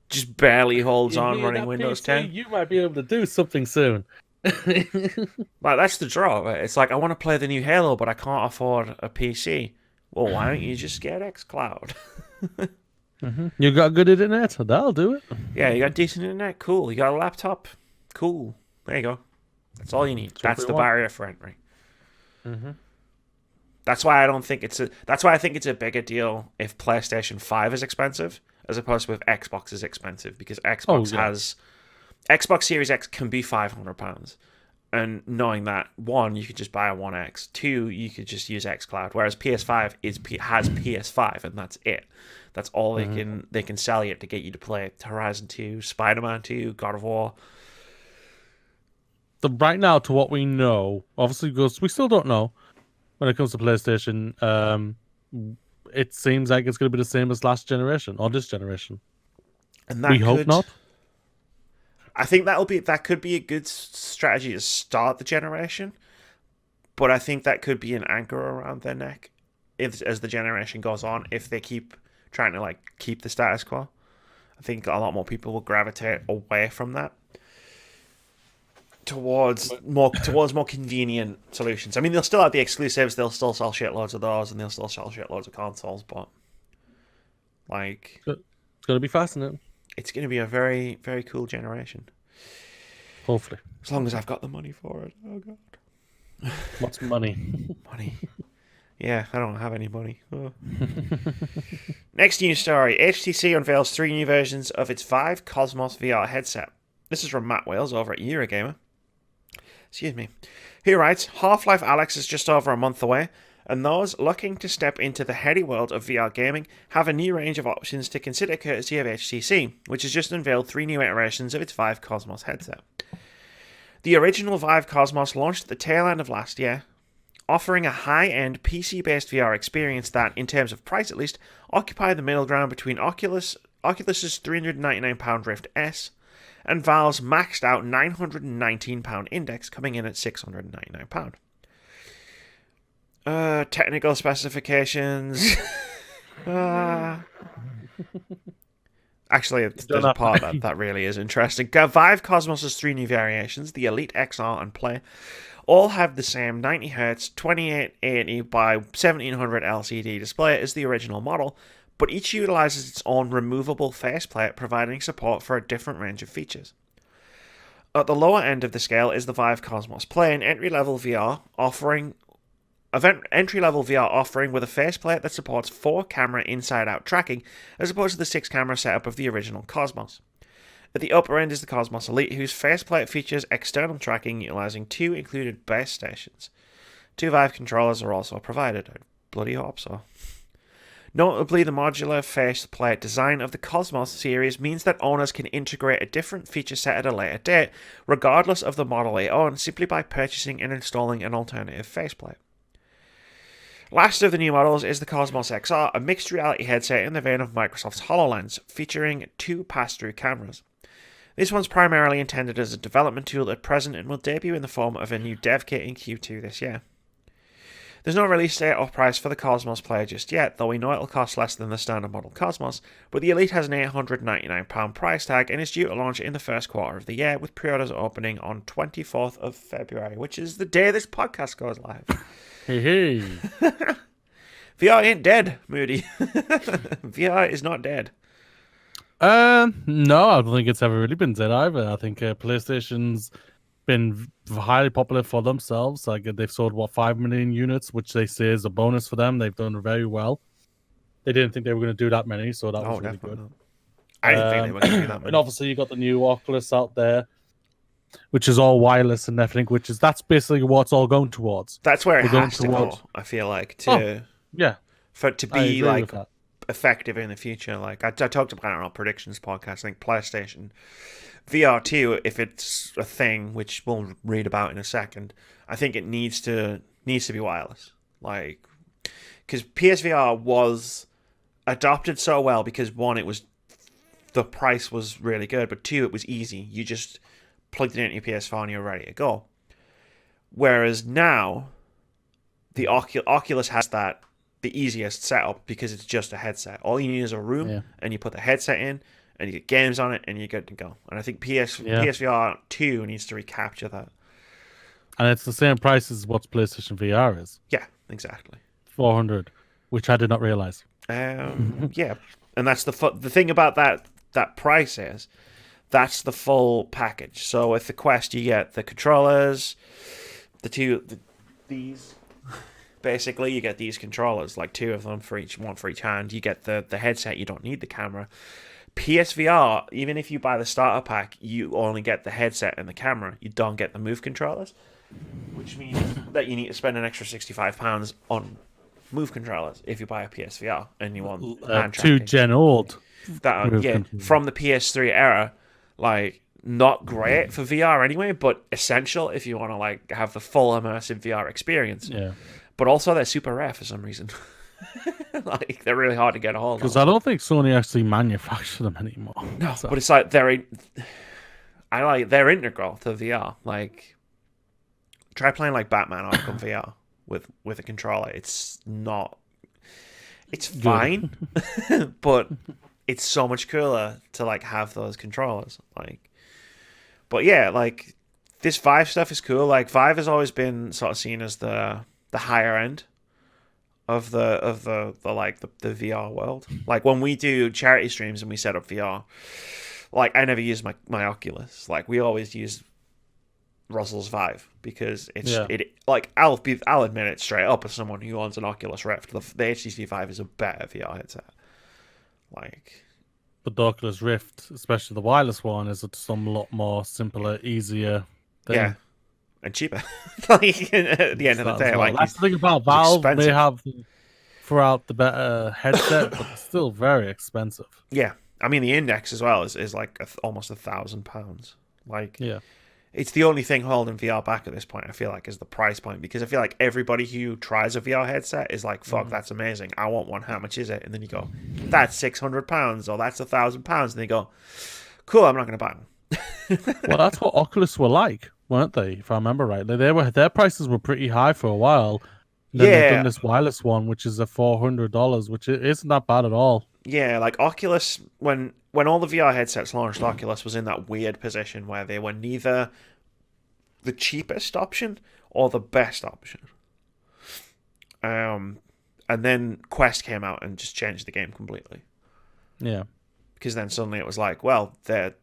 just barely holds You on hear running that, Windows PC? 10. You might be able to do something soon. Like that's the draw. Right? It's like I want to play the new Halo, but I can't afford a PC. Well, why don't you just get xCloud? You got good internet? That'll do it. Yeah, you got decent internet. Cool. You got a laptop. Cool. There you go. That's all you need. That's the barrier for entry. That's why I don't think it's a. That's why I think it's a bigger deal if PlayStation 5 is expensive as opposed to if Xbox is expensive because Xbox has Xbox Series X can be £500, and knowing that, one, you could just buy a One X, two, you could just use xCloud, whereas PS5 has PS5 and that's it. That's all they can sell you to get you to play Horizon 2, Spider-Man 2, God of War. So right now, to what we know, obviously, because we still don't know when it comes to PlayStation. It seems like it's going to be the same as last generation or this generation. And that we hope not. I think that could be a good strategy to start the generation, but I think that could be an anchor around their neck as the generation goes on. If they keep trying to like keep the status quo, I think a lot more people will gravitate away from that towards more convenient solutions. I mean, they'll still have the exclusives. They'll still sell shitloads of those, and they'll still sell shitloads of consoles. But like, it's going to be fascinating. It's going to be a very, very cool generation. Hopefully. As long as I've got the money for it. Oh, God. What's money? Money. Yeah, I don't have any money. Oh. Next news story. HTC unveils 3 new versions of its Vive Cosmos VR headset. This is from Matt Wales over at Eurogamer. Excuse me. He writes, Half-Life Alyx is just over a month away, and those looking to step into the heady world of VR gaming have a new range of options to consider courtesy of HTC, which has just unveiled 3 new iterations of its Vive Cosmos headset. The original Vive Cosmos launched at the tail end of last year, offering a high-end PC-based VR experience that, in terms of price at least, occupied the middle ground between Oculus's £399 Rift S and Valve's maxed out £919 Index coming in at £699. Technical specifications. Actually, there's a part that really is interesting. Vive Cosmos' 3 new variations, the Elite XR and Play, all have the same 90Hz 2880 by 1700 LCD display as the original model, but each utilizes its own removable faceplate, providing support for a different range of features. At the lower end of the scale is the Vive Cosmos Play, an entry-level VR offering with a faceplate that supports 4-camera inside-out tracking, as opposed to the 6-camera setup of the original Cosmos. At the upper end is the Cosmos Elite, whose faceplate features external tracking utilizing 2 included base stations. 2 Vive controllers are also provided. I bloody hope so. Notably, the modular faceplate design of the Cosmos series means that owners can integrate a different feature set at a later date, regardless of the model they own, simply by purchasing and installing an alternative faceplate. Last of the new models is the Cosmos XR, a mixed reality headset in the vein of Microsoft's HoloLens, featuring 2 pass-through cameras. This one's primarily intended as a development tool at present and will debut in the form of a new dev kit in Q2 this year. There's no release date or price for the Cosmos Player just yet, though we know it'll cost less than the standard model Cosmos, but the Elite has an £899 price tag and is due to launch in the first quarter of the year, with pre-orders opening on 24th of February, which is the day this podcast goes live. Hey. VR ain't dead, Moody. VR is not dead. No, I don't think it's ever really been dead either. I think PlayStation's been highly popular for themselves. Like they've sold 5 million units, which they say is a bonus for them. They've done very well. They didn't think they were going to do that many, so that was really good. I didn't think they were going to do that And many. obviously you got the new Oculus out there, which is all wireless and everything. That's basically what it's all going towards. That's where it We're going has to go, towards. I feel like, Yeah, for it to I be agree like with that. effective in the future. Like I talked about it on our predictions podcast. I think PlayStation VR 2, if it's a thing, which we'll read about in a second, I think it needs to be wireless. Like, because PSVR was adopted so well because one, it was the price was really good, but two, it was easy. You just plugged it into your PS4 and you're ready to go. Whereas now, the Oculus has that the easiest setup because it's just a headset. All you need is a room, and you put the headset in, and you get games on it, and you're good to go. And I think PSVR 2 needs to recapture that. And it's the same price as what PlayStation VR is. Yeah, exactly. 400, which I did not realize. Yeah, and that's the thing about that price is that's the full package. So with the Quest, you get the controllers, these. Basically, you get these controllers, like two of them for one for each hand. You get the headset. You don't need the camera. PSVR, even if you buy the starter pack, you only get the headset and the camera. You don't get the Move controllers, which means that you need to spend an extra £65 on Move controllers if you buy a PSVR and you want hand tracking. 2-gen old. From the PS3 era, like not great for VR anyway, but essential if you want to like have the full immersive VR experience. Yeah. But also they're super rare for some reason. Like they're really hard to get a hold of. Because I don't think Sony actually manufacture them anymore. No, so. But it's like they're integral to VR. Like try playing like Batman Arkham VR with a controller. It's fine, but it's so much cooler to like have those controllers. Like, but yeah, like this Vive stuff is cool. Like Vive has always been sort of seen as the higher end of the VR world. Like when we do charity streams and we set up VR, like I never use my Oculus. Like we always use Russell's Vive because I'll admit it straight up as someone who owns an Oculus Rift. The HTC Vive is a better VR headset. Like, but the Oculus Rift, especially the wireless one, is some lot more simpler, easier. Yeah. And cheaper. Like at the end of the day, well. like that's the thing about Valve. They have throughout the better headset, but it's still very expensive. Yeah, I mean the Index as well is like almost £1,000. Like, yeah, it's the only thing holding VR back at this point. I feel like is the price point because I feel like everybody who tries a VR headset is like, "Fuck, that's amazing! I want one. How much is it?" And then you go, "That's £600 or that's £1,000," and they go, "Cool, I'm not going to buy them." Well, that's what Oculus were like, weren't they? If I remember rightly, their prices were pretty high for a while. Then they've done this wireless one, which is $400, which isn't that bad at all. Yeah, like Oculus, when all the VR headsets launched, Oculus was in that weird position where they were neither the cheapest option or the best option. And then Quest came out and just changed the game completely. Yeah. Because then suddenly it was like, well, they're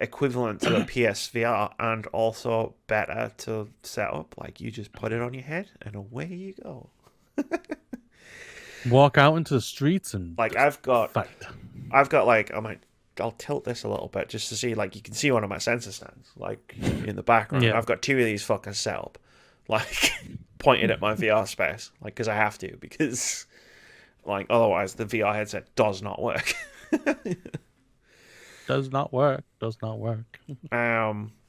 equivalent to the PSVR and also better to set up. Like, you just put it on your head and away you go. Walk out into the streets and like I've got fight. Like I'll tilt this a little bit just to see, like, you can see one of my sensor stands like in the background. I've got two of these fuckers set up, like pointed at my VR space, like because I have to, because like otherwise the VR headset does not work. Does not work. But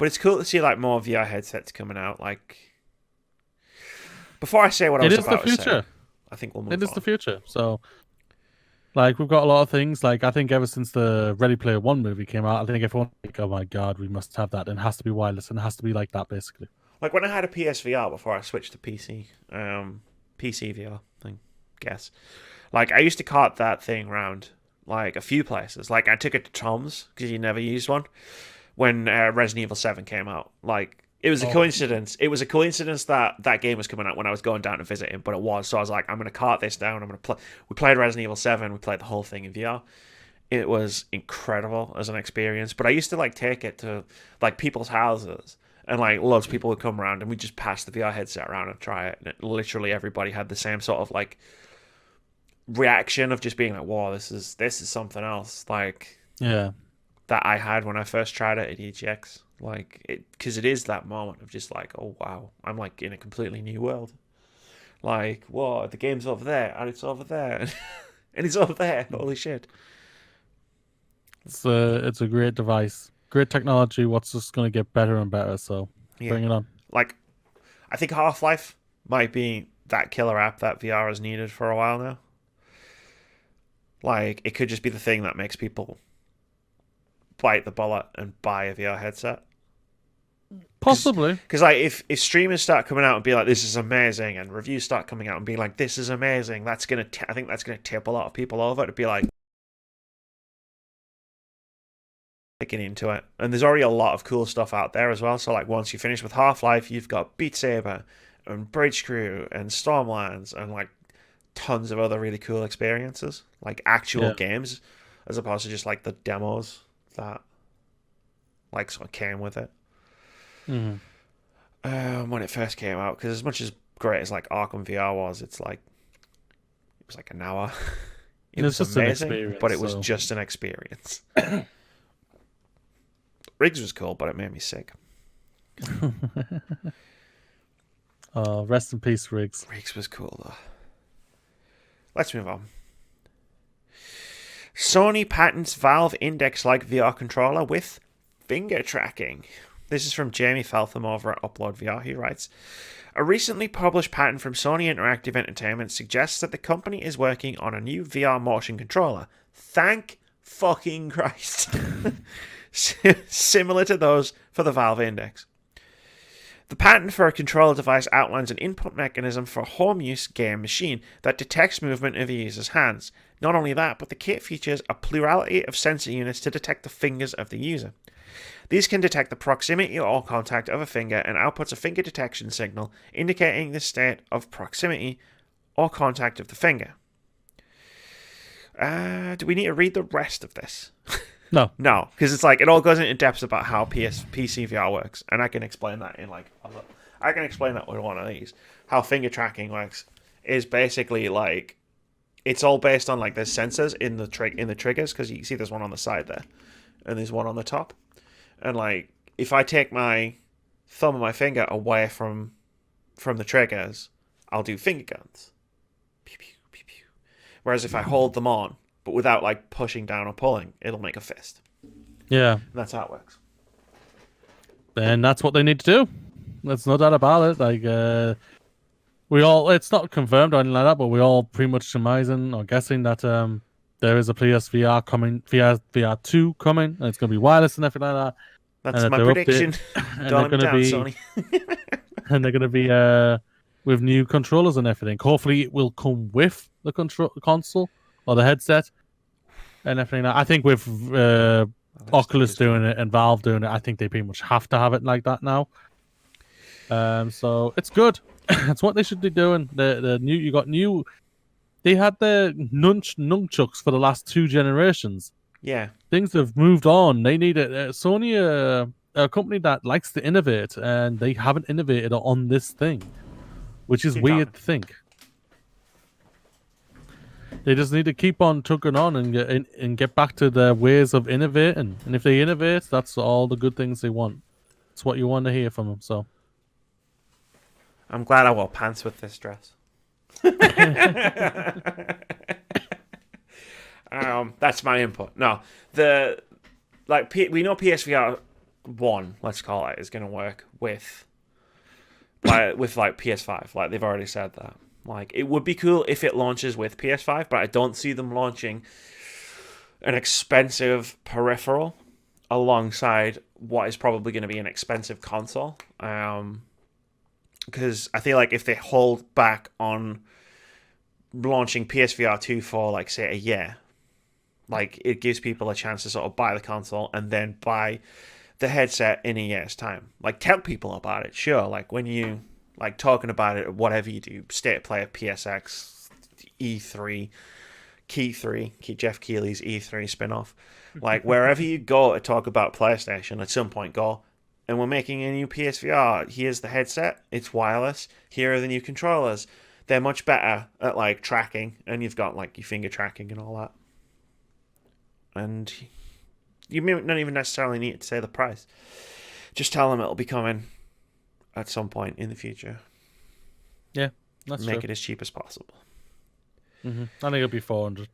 it's cool to see like more VR headsets coming out. Like, before I say what I was about to say, I think we'll move on. It is the future. So, like, we've got a lot of things. Like, I think ever since the Ready Player One movie came out, I think everyone's like, oh my god, we must have that. And it has to be wireless and it has to be like that, basically. Like when I had a PSVR before I switched to PC, PC VR thing, guess. Like I used to cart that thing around like a few places. Like I took it to Tom's because you never used one when Resident Evil 7 came out. Like it was a coincidence. It was a coincidence that that game was coming out when I was going down to visit him, but it was. So I was like, I'm going to cart this down. I'm going to play. We played Resident Evil 7. We played the whole thing in VR. It was incredible as an experience. But I used to like take it to like people's houses. And like loads of people would come around and we just pass the VR headset around and try it. And literally everybody had the same sort of like reaction of just being like, "Whoa, this is something else." Like, Yeah. that I had when I first tried it at EGX. Like, because it is that moment of just like, oh wow, I'm like in a completely new world. Like, whoa, the game's over there, and it's over there, and it's over there. Holy shit! It's a great device, great technology. What's just going to get better and better? So Yeah, bring it on. like I think Half-Life might be that killer app that VR has needed for a while now. Like, it could just be the thing that makes people bite the bullet and buy a VR headset. Possibly. Because like if streamers start coming out and be like, this is amazing, and reviews start coming out and being like, this is amazing, I think that's gonna tip a lot of people over to be like getting into it. And there's already a lot of cool stuff out there as well. So like once you finish with Half-Life, you've got Beat Saber and Bridge Crew and Stormlands and like tons of other really cool experiences, like actual games, as opposed to just like the demos that like sort of came with it. When it first came out, because as much as great as like Arkham VR was, it was like an hour. It was just amazing, but it was just an experience. Riggs was cool, but it made me sick. Rest in peace, Riggs. Riggs was cool though. Let's move on. Sony patents Valve Index-like VR controller with finger tracking. This is from Jamie Feltham over at Upload VR. He writes, a recently published patent from Sony Interactive Entertainment suggests that the company is working on a new VR motion controller. Thank fucking Christ. Similar to those for the Valve Index. The patent for a controller device outlines an input mechanism for a home use game machine that detects movement of a user's hands. Not only that, but the kit features a plurality of sensor units to detect the fingers of the user. These can detect the proximity or contact of a finger and outputs a finger detection signal indicating the state of proximity or contact of the finger. Do we need to read the rest of this? No. No, because it's like it all goes into depth about how PC VR works, and I can explain that in like I can explain that with one of these. How finger tracking works is basically like it's all based on like there's sensors in the triggers, because you can see there's one on the side there, and there's one on the top. And like, if I take my thumb and my finger away from the triggers, I'll do finger guns. Pew, pew, pew, pew. Whereas if I hold them on, but without like pushing down or pulling, it'll make a fist. Yeah. And that's how it works. And that's what they need to do. There's no doubt about it. Like, it's not confirmed or anything like that, but we're all pretty much surmising or guessing that there is a PSVR coming, VR 2 coming, and it's going to be wireless and everything like that. That's my prediction. Don't let me down, Sony. And they're going to be with new controllers and everything. Hopefully, it will come with the console or the headset and everything. I think with Oculus doing it and Valve doing it, I think they pretty much have to have it like that now. So it's good. That's what they should be doing. They had the nunchucks for the last 2 generations. Yeah. Things have moved on. They need Sony, a company that likes to innovate, and they haven't innovated on this thing, which is weird to think. They just need to keep on trucking on and get back to their ways of innovating. And if they innovate, that's all the good things they want. It's what you want to hear from them. So I'm glad I wore pants with this dress. That's my input. No, we know PSVR 1, let's call it, is going to work with like PS5. Like they've already said that. Like it would be cool if it launches with PS5, but I don't see them launching an expensive peripheral alongside what is probably going to be an expensive console. Because I feel like if they hold back on launching PSVR 2 for like say a year, like it gives people a chance to sort of buy the console and then buy the headset in a year's time. Like tell people about it, sure. Like when you like talking about it, whatever you do, state of play of PSX, E3, Jeff Keighley's E3 spin-off. Like wherever you go to talk about PlayStation, at some point go, and we're making a new PSVR. Here's the headset. It's wireless. Here are the new controllers. They're much better at like tracking, and you've got like your finger tracking and all that. And you may not even necessarily need to say the price. Just tell them it'll be coming at some point in the future. Yeah, that's Make true. it as cheap as possible. I think it'll be 400.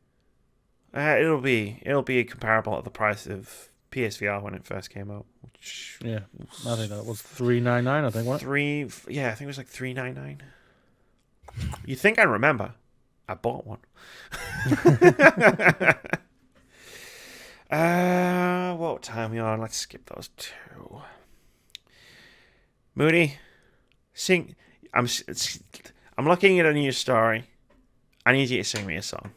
It'll be comparable at the price of PSVR when it first came out. Which Yeah, I think that was $399. I think what? I think it was like $399. You think I remember? I bought one. What time are we on? Let's skip those two. Moody, sing. I'm looking at a news story. I need you to sing me a song.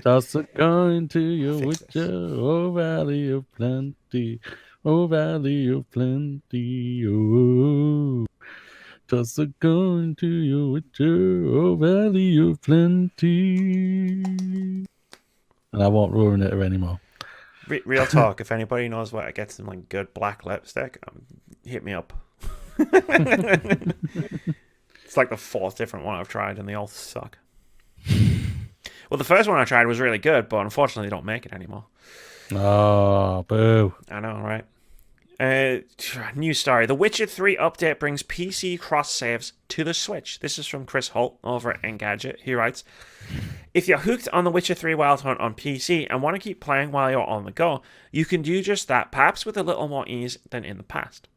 Toss a coin to your witcher, oh valley of plenty, oh valley of plenty, oh. Toss a coin to your witcher, oh valley of plenty. And I won't ruin it anymore. Real talk. If anybody knows where to get some like good black lipstick, hit me up. It's like the fourth different one I've tried, and they all suck. Well, the first one I tried was really good, but unfortunately, they don't make it anymore. Oh, boo! I know, right? News story: The Witcher 3 update brings PC cross saves to the Switch. This is from Chris Holt over at Engadget. He writes, if you're hooked on The Witcher 3 Wild Hunt on PC and want to keep playing while you're on the go, you can do just that, perhaps with a little more ease than in the past.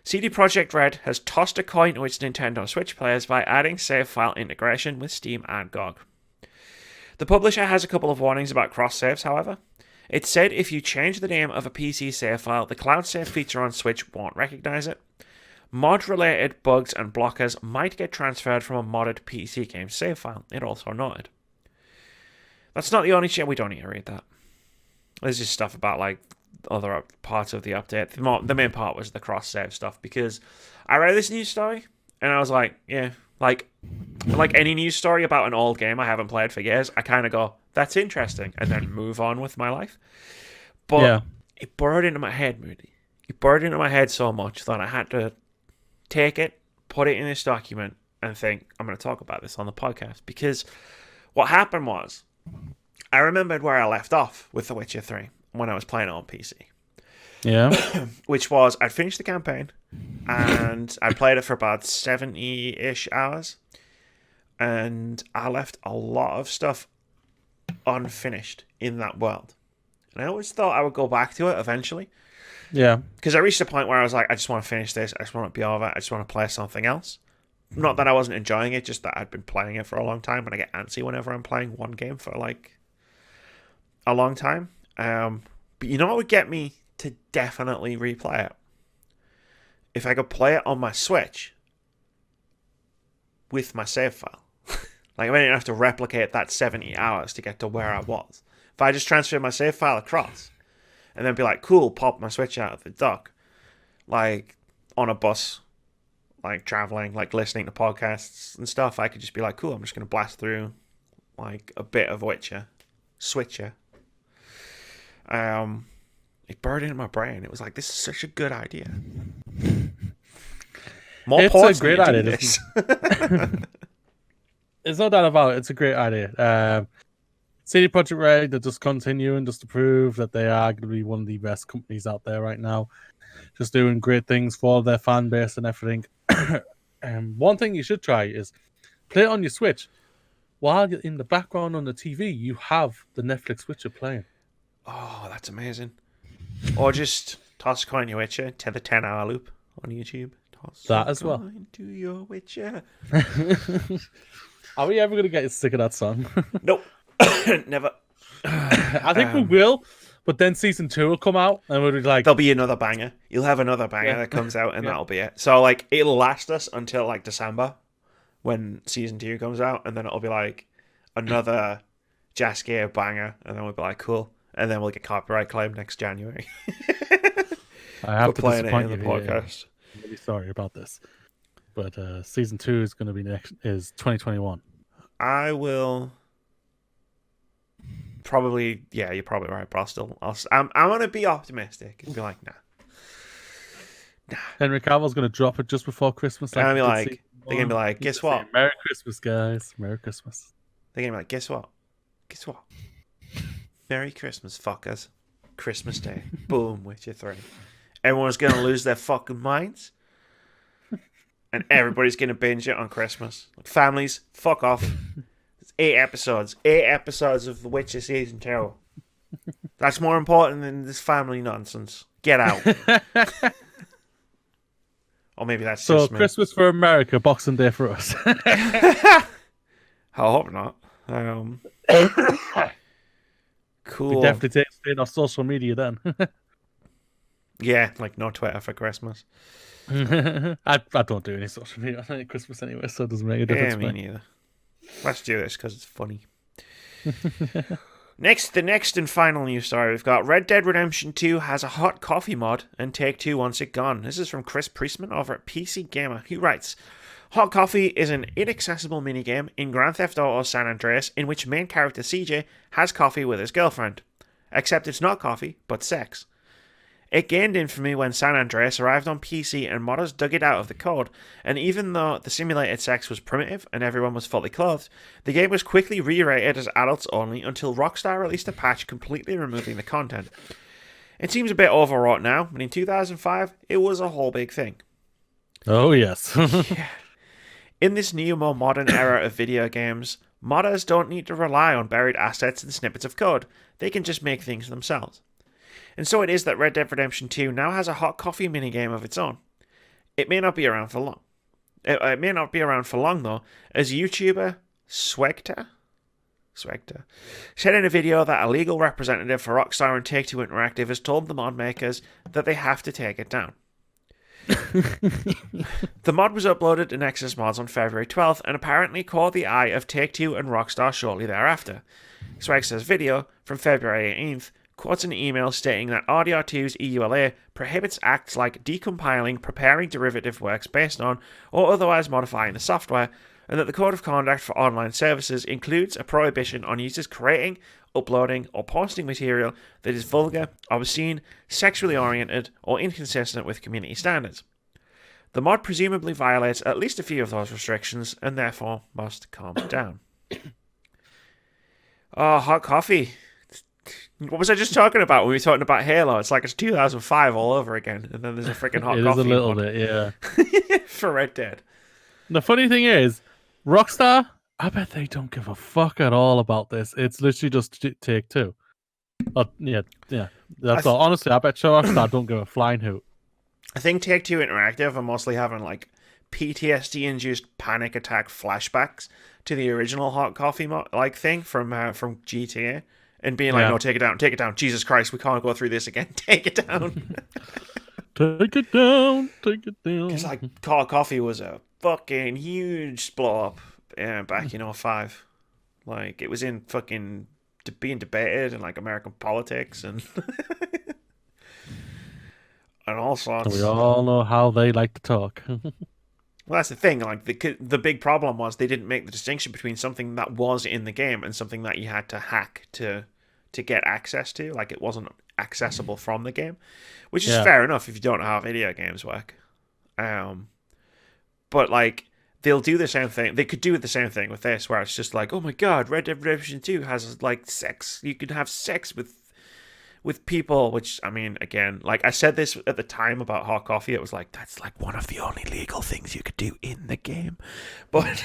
CD Projekt Red has tossed a coin to its Nintendo Switch players by adding save file integration with Steam and GOG. The publisher has a couple of warnings about cross saves, however. It said if you change the name of a PC save file, the cloud save feature on Switch won't recognize it. Mod-related bugs and blockers might get transferred from a modded PC game save file, it also noted. That's not the only shit. We don't need to read that. There's just stuff about like other parts of the update. The main part was the cross-save stuff, because I read this news story and I was like, yeah, like any news story about an old game I haven't played for years, I kind of go, that's interesting, and then move on with my life. But it burrowed into my head, Moody. It burrowed into my head so much that I had to take it, put it in this document, and think, I'm going to talk about this on the podcast. Because what happened was, I remembered where I left off with The Witcher 3 when I was playing it on PC. Yeah. Which was, I'd finished the campaign, and I played it for about 70-ish hours, and I left a lot of stuff unfinished in that world. And I always thought I would go back to it eventually. Yeah. Because I reached a point where I was like, I just want to finish this, I just want to be over it, I just want to play something else. Not that I wasn't enjoying it, just that I'd been playing it for a long time, and I get antsy whenever I'm playing one game for like a long time. But you know what would get me to definitely replay it? If I could play it on my Switch with my save file. Like, I didn't have to replicate that 70 hours to get to where I was. If I just transferred my save file across and then be like, cool, pop my Switch out of the dock, like on a bus, like traveling, like listening to podcasts and stuff, I could just be like, cool, I'm just going to blast through like a bit of Switcher. It burned into my brain. It was like, this is such a good idea. It's a great idea. There's no doubt about it. It's a great idea. CD Projekt Red, they're just continuing just to prove that they are going to be one of the best companies out there right now. Just doing great things for their fan base and everything. One thing you should try is play it on your Switch. While you're in the background on the TV, you have the Netflix Witcher playing. Oh, that's amazing. Or just toss a coin to your Witcher to the 10-hour loop on YouTube. Toss that as well. To your Witcher. Are we ever going to get sick of that song? Nope. Never. I think we will, but then season 2 will come out and we'll be like... There'll be another banger. You'll have another banger that comes out, and that'll be it. So, like, it'll last us until, like, December when season 2 comes out, and then it'll be, like, another Jaskier banger, and then we'll be like, cool. And then we'll get copyright claim next January. I have to playing disappoint it in the you podcast. I'm really sorry about this. But season 2 is going to be is 2021. I will probably, yeah, you're probably right, but I'm going to be optimistic and be like, nah. Henry Cavill's going to drop it just before Christmas. They're going to be like, guess what? Merry Christmas, guys. Merry Christmas. They're going to be like, guess what? Guess what? Merry Christmas, fuckers. Christmas Day. Boom, Witcher 3. Everyone's going to lose their fucking minds. And everybody's going to binge it on Christmas. Like, families, fuck off. It's 8 episodes. 8 episodes of The Witcher Season 2. That's more important than this family nonsense. Get out. Or maybe that's So just me. Christmas for America, Boxing Day for us. I hope not. Cool. We definitely take staying off social media then. Yeah, like no Twitter for Christmas. I don't do any social media on Christmas anyway, so it doesn't make a difference. Yeah, me neither. Let's do this because it's funny. The next and final news story we've got: Red Dead Redemption 2 has a hot coffee mod, and Take-Two wants it gone. This is from Chris Priestman over at PC Gamer, who writes, Hot Coffee is an inaccessible minigame in Grand Theft Auto San Andreas in which main character CJ has coffee with his girlfriend. Except it's not coffee, but sex. It gained infamy when San Andreas arrived on PC and modders dug it out of the code, and even though the simulated sex was primitive and everyone was fully clothed, the game was quickly re-rated as adults only until Rockstar released a patch completely removing the content. It seems a bit overwrought now, but in 2005, it was a whole big thing. Oh, yes. Yeah. In this new, more modern era of video games, modders don't need to rely on buried assets and snippets of code. They can just make things themselves. And so it is that Red Dead Redemption 2 now has a hot coffee minigame of its own. It may not be around for long. It may not be around for long, though, as YouTuber Swegter said in a video that a legal representative for Rockstar and Take-Two Interactive has told the mod makers that they have to take it down. The mod was uploaded to Nexus Mods on February 12th and apparently caught the eye of Take-Two and Rockstar shortly thereafter. Swegster's video from February 18th quotes an email stating that RDR2's EULA prohibits acts like decompiling, preparing derivative works based on, or otherwise modifying the software, and that the Code of Conduct for Online Services includes a prohibition on users creating, uploading, or posting material that is vulgar, obscene, sexually oriented, or inconsistent with community standards. The mod presumably violates at least a few of those restrictions, and therefore must calm down. Oh, hot coffee. What was I just talking about when we were talking about Halo? It's like it's 2005 all over again, and then there's a freaking hot coffee. It is a little mod. bit, yeah. For Red Dead. The funny thing is, Rockstar, I bet they don't give a fuck at all about this. It's literally just Take-Two. Yeah. That's all. Honestly, I bet Rockstar don't give a flying hoot. I think Take-Two Interactive are mostly having like PTSD-induced panic attack flashbacks to the original hot coffee thing from GTA. And being like, no, take it down. Jesus Christ, we can't go through this again. Take it down. Take it down. Because like, hot coffee was a fucking huge blow up back in 05. Like, it was in fucking being debated in like American politics and and all sorts. We all know how they like to talk. Well, that's the thing. Like the big problem was they didn't make the distinction between something that was in the game and something that you had to hack to get access to. Like it wasn't accessible from the game, which is fair enough if you don't know how video games work. But like they'll do the same thing. They could do the same thing with this, where it's just like, oh my god, Red Dead Redemption 2 has like sex. You can have sex with people, which, I mean, again, like I said this at the time about hot coffee, it was like, that's like one of the only legal things you could do in the game. But,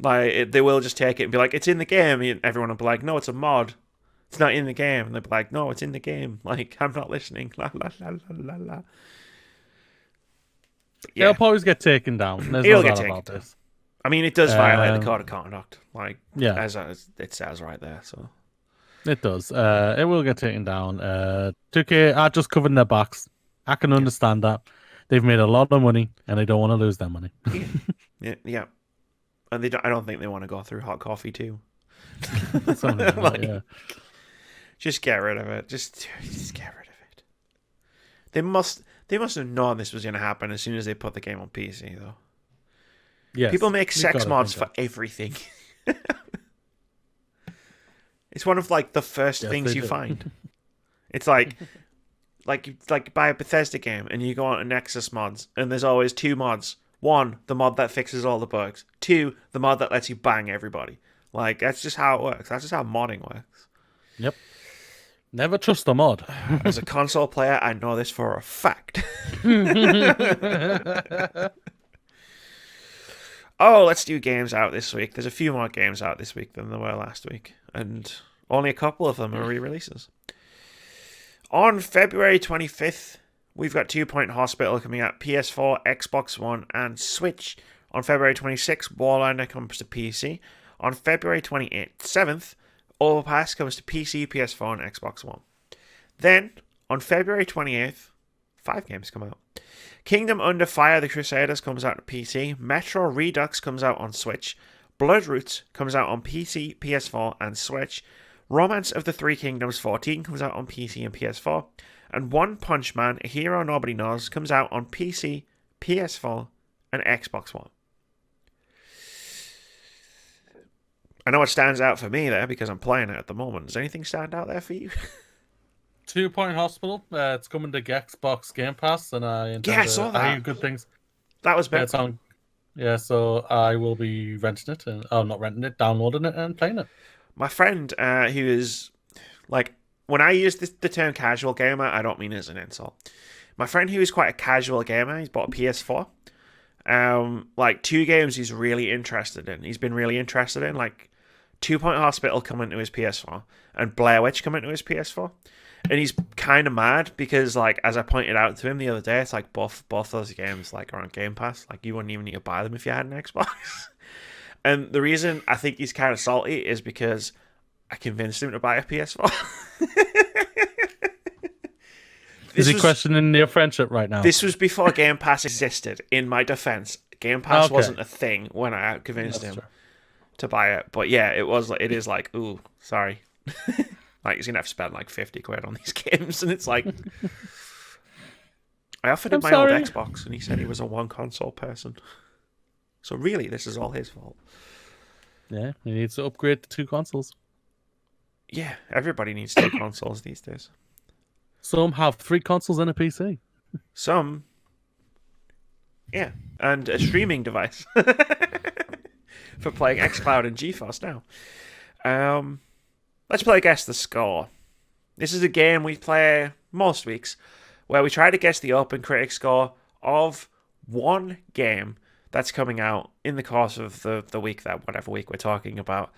they will just take it and be like, it's in the game. And everyone will be like, no, it's a mod. It's not in the game. And they'll be like, no, it's in the game. Like, I'm not listening. La, la, la, la, la, la. Yeah. It'll probably get taken down. There's It'll no get doubt taken about down. this. I mean, it does violate the Code of Conduct. Like, as it says right there, so... It does. It will get taken down. 2K are just covering their backs. I can understand that. They've made a lot of money, and they don't want to lose their money. Yeah. And I don't think they want to go through hot coffee too. Just get rid of it. Just get rid of it. They must have known this was going to happen as soon as they put the game on PC, though. Yes. People make sex mods for everything. It's one of like the first things you find. It's like you buy a Bethesda game and you go on to Nexus Mods and there's always 2 mods. 1, the mod that fixes all the bugs. 2, the mod that lets you bang everybody. Like, that's just how it works. That's just how modding works. Yep. Never trust a mod. As a console player, I know this for a fact. Oh, let's do games out this week. There's a few more games out this week than there were last week, and only a couple of them are re-releases. On February 25th, we've got 2 Point Hospital coming out PS4, Xbox One, and Switch. On February 26th, Warlander comes to PC. On February 27th, Overpass comes to PC, PS4, and Xbox One. Then, on February 28th, 5 games come out. Kingdom Under Fire: The Crusaders comes out on PC. Metro Redux comes out on Switch. Bloodroots comes out on PC, PS4, and Switch. Romance of the Three Kingdoms 14 comes out on PC and PS4. And One Punch Man: A Hero Nobody Knows comes out on PC, PS4, and Xbox One. I know it stands out for me there because I'm playing it at the moment. Does anything stand out there for you? 2 Point Hospital. It's coming to Xbox Game Pass, and I saw that. I hear good things. That was better. So I will be renting it, and not renting it, downloading it, and playing it. My friend, who is like, when I use the term casual gamer, I don't mean as an insult. My friend who is quite a casual gamer, he's bought a PS4. Like 2 games he's really interested in. He's been really interested in, like 2 Point Hospital coming to his PS4 and Blair Witch coming to his PS4. And he's kind of mad because, like, as I pointed out to him the other day, it's like both those games like are on Game Pass. Like, you wouldn't even need to buy them if you had an Xbox. And the reason I think he's kind of salty is because I convinced him to buy a PS4. Is he questioning your friendship right now? This was before Game Pass existed. In my defense, Game Pass wasn't a thing when I convinced him to buy it. But yeah, it is like, ooh, sorry. Like, he's gonna have to spend like 50 quid on these games, and it's like, I offered him my old Xbox, and he said he was a one console person. So really, this is all his fault. Yeah, he needs to upgrade to 2 consoles. Yeah, everybody needs 2 consoles these days. Some have 3 consoles and a PC. Some, yeah, and a streaming device for playing xCloud and GeForce Now. Let's play Guess the Score. This is a game we play most weeks where we try to guess the OpenCritic score of one game that's coming out in the course of the week, that whatever week we're talking about.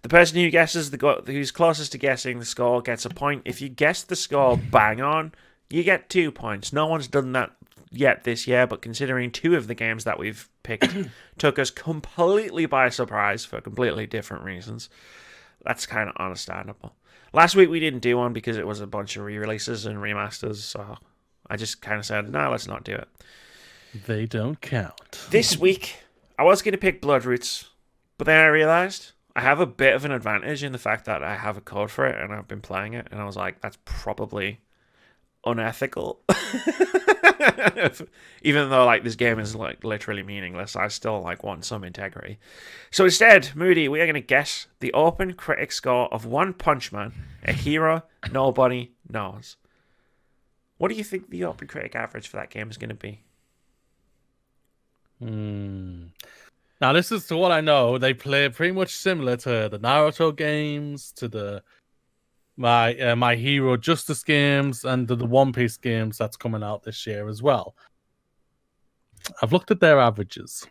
The person who guesses who's closest to guessing the score gets a point. If you guess the score bang on, you get 2 points. No one's done that yet this year, but considering 2 of the games that we've picked took us completely by surprise for completely different reasons, that's kind of understandable. Last week we didn't do one because it was a bunch of re-releases and remasters, so I just kind of said, no, let's not do it. They don't count. This week, I was going to pick Bloodroots, but then I realized I have a bit of an advantage in the fact that I have a code for it and I've been playing it, and I was like, that's probably unethical. Even though like this game is like literally meaningless, I still like want some integrity. So instead, Moody, we are going to guess the OpenCritic score of One Punch Man: A Hero Nobody Knows. What do you think the OpenCritic average for that game is going to be? Now, this is to what I know. They play pretty much similar to the Naruto games, to the My Hero Justice games, and the One Piece games that's coming out this year as well. I've looked at their averages.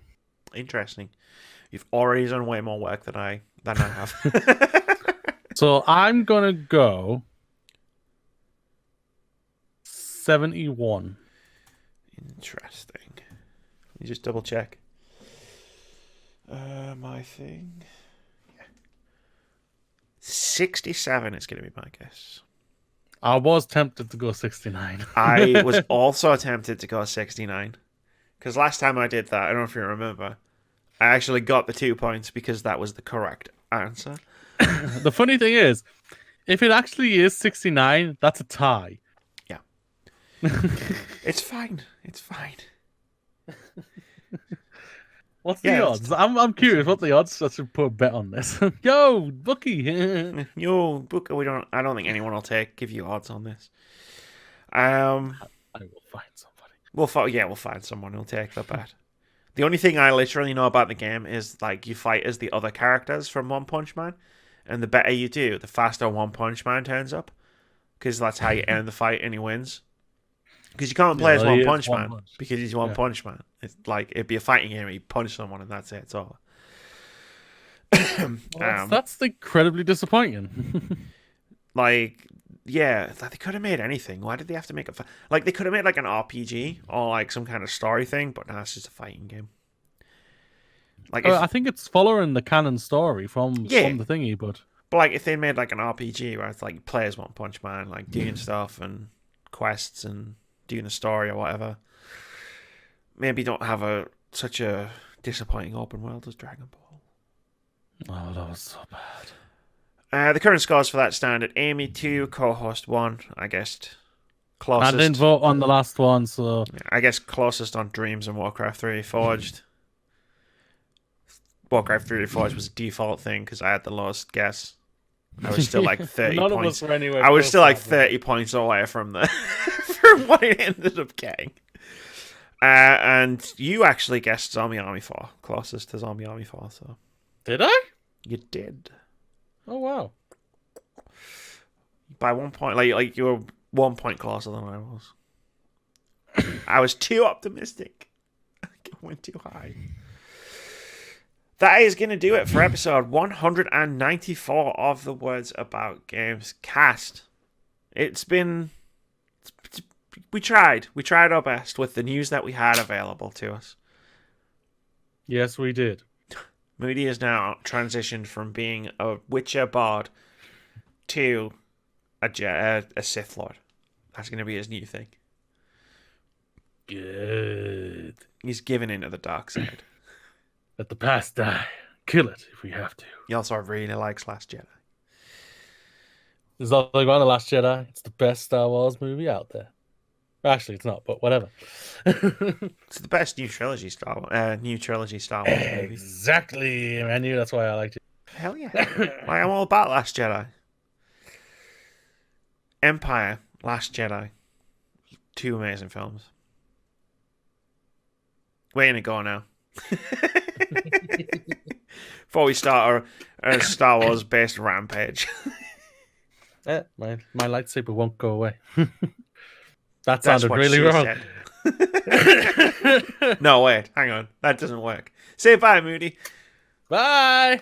Interesting. You've already done way more work than I have. So I'm gonna go 71. Interesting. Let me just double check. My thing. 67 is going to be my guess. I was tempted to go 69. I was also tempted to go 69. Because last time I did that, I don't know if you remember, I actually got the 2 points because that was the correct answer. The funny thing is, if it actually is 69, that's a tie. Yeah. It's fine. It's fine. What's the odds? I'm curious. What the odds? I should put a bet on this. Yo, bookie. Yo, bookie. I don't think anyone will give you odds on this. I will find somebody. We'll find someone who'll take the bet. The only thing I literally know about the game is like you fight as the other characters from One Punch Man, and the better you do, the faster One Punch Man turns up, because that's how you end the fight and he wins. Because you can't play as One Punch Man because he's One Punch Man. It's like it'd be a fighting game, you punch someone and that's it. It's over. That's incredibly disappointing. Like, yeah, like they could have made anything. Why did they have to make like they could have made like an RPG or like some kind of story thing, but no, it's just a fighting game. Like, I think it's following the canon story from the thingy, but like if they made like an RPG where it's like players One Punch Man, like doing stuff and quests and doing a story or whatever, maybe don't have such a disappointing open world as Dragon Ball. Oh, that was so bad. The current scores for that stand at Amy 2, co-host 1, I guess closest. I didn't vote on the last one, so I guess closest on Dreams and Warcraft 3 Forged. Warcraft 3 Reforged was a default thing because I had the lowest guess. I was still like 30 None points. Of us were anywhere I was still like close, 30 points away from from what it ended up getting. And you actually guessed Zombie Army 4, closest to Zombie Army 4. So did I? You did. Oh wow! By 1 point, like you were 1 point closer than I was. I was too optimistic. I went too high. That is going to do it for episode 194 of the Words About Games cast. We tried our best with the news that we had available to us. Yes, we did. Moody has now transitioned from being a Witcher bard to a Sith Lord. That's going to be his new thing. Good. He's given into the dark side. Let the past die. Kill it if we have to. He also really likes Last Jedi. There's nothing wrong with Last Jedi. It's the best Star Wars movie out there. Actually, it's not, but whatever. It's the best new trilogy Star Wars movie. Exactly. I knew that's why I liked it. Hell yeah. I'm all about Last Jedi. Empire, Last Jedi. 2 amazing films. Way to go now. Before we start our Star Wars based rampage. My lightsaber won't go away. That sounded really wrong. No, wait, hang on. That doesn't work. Say bye, Moody. Bye.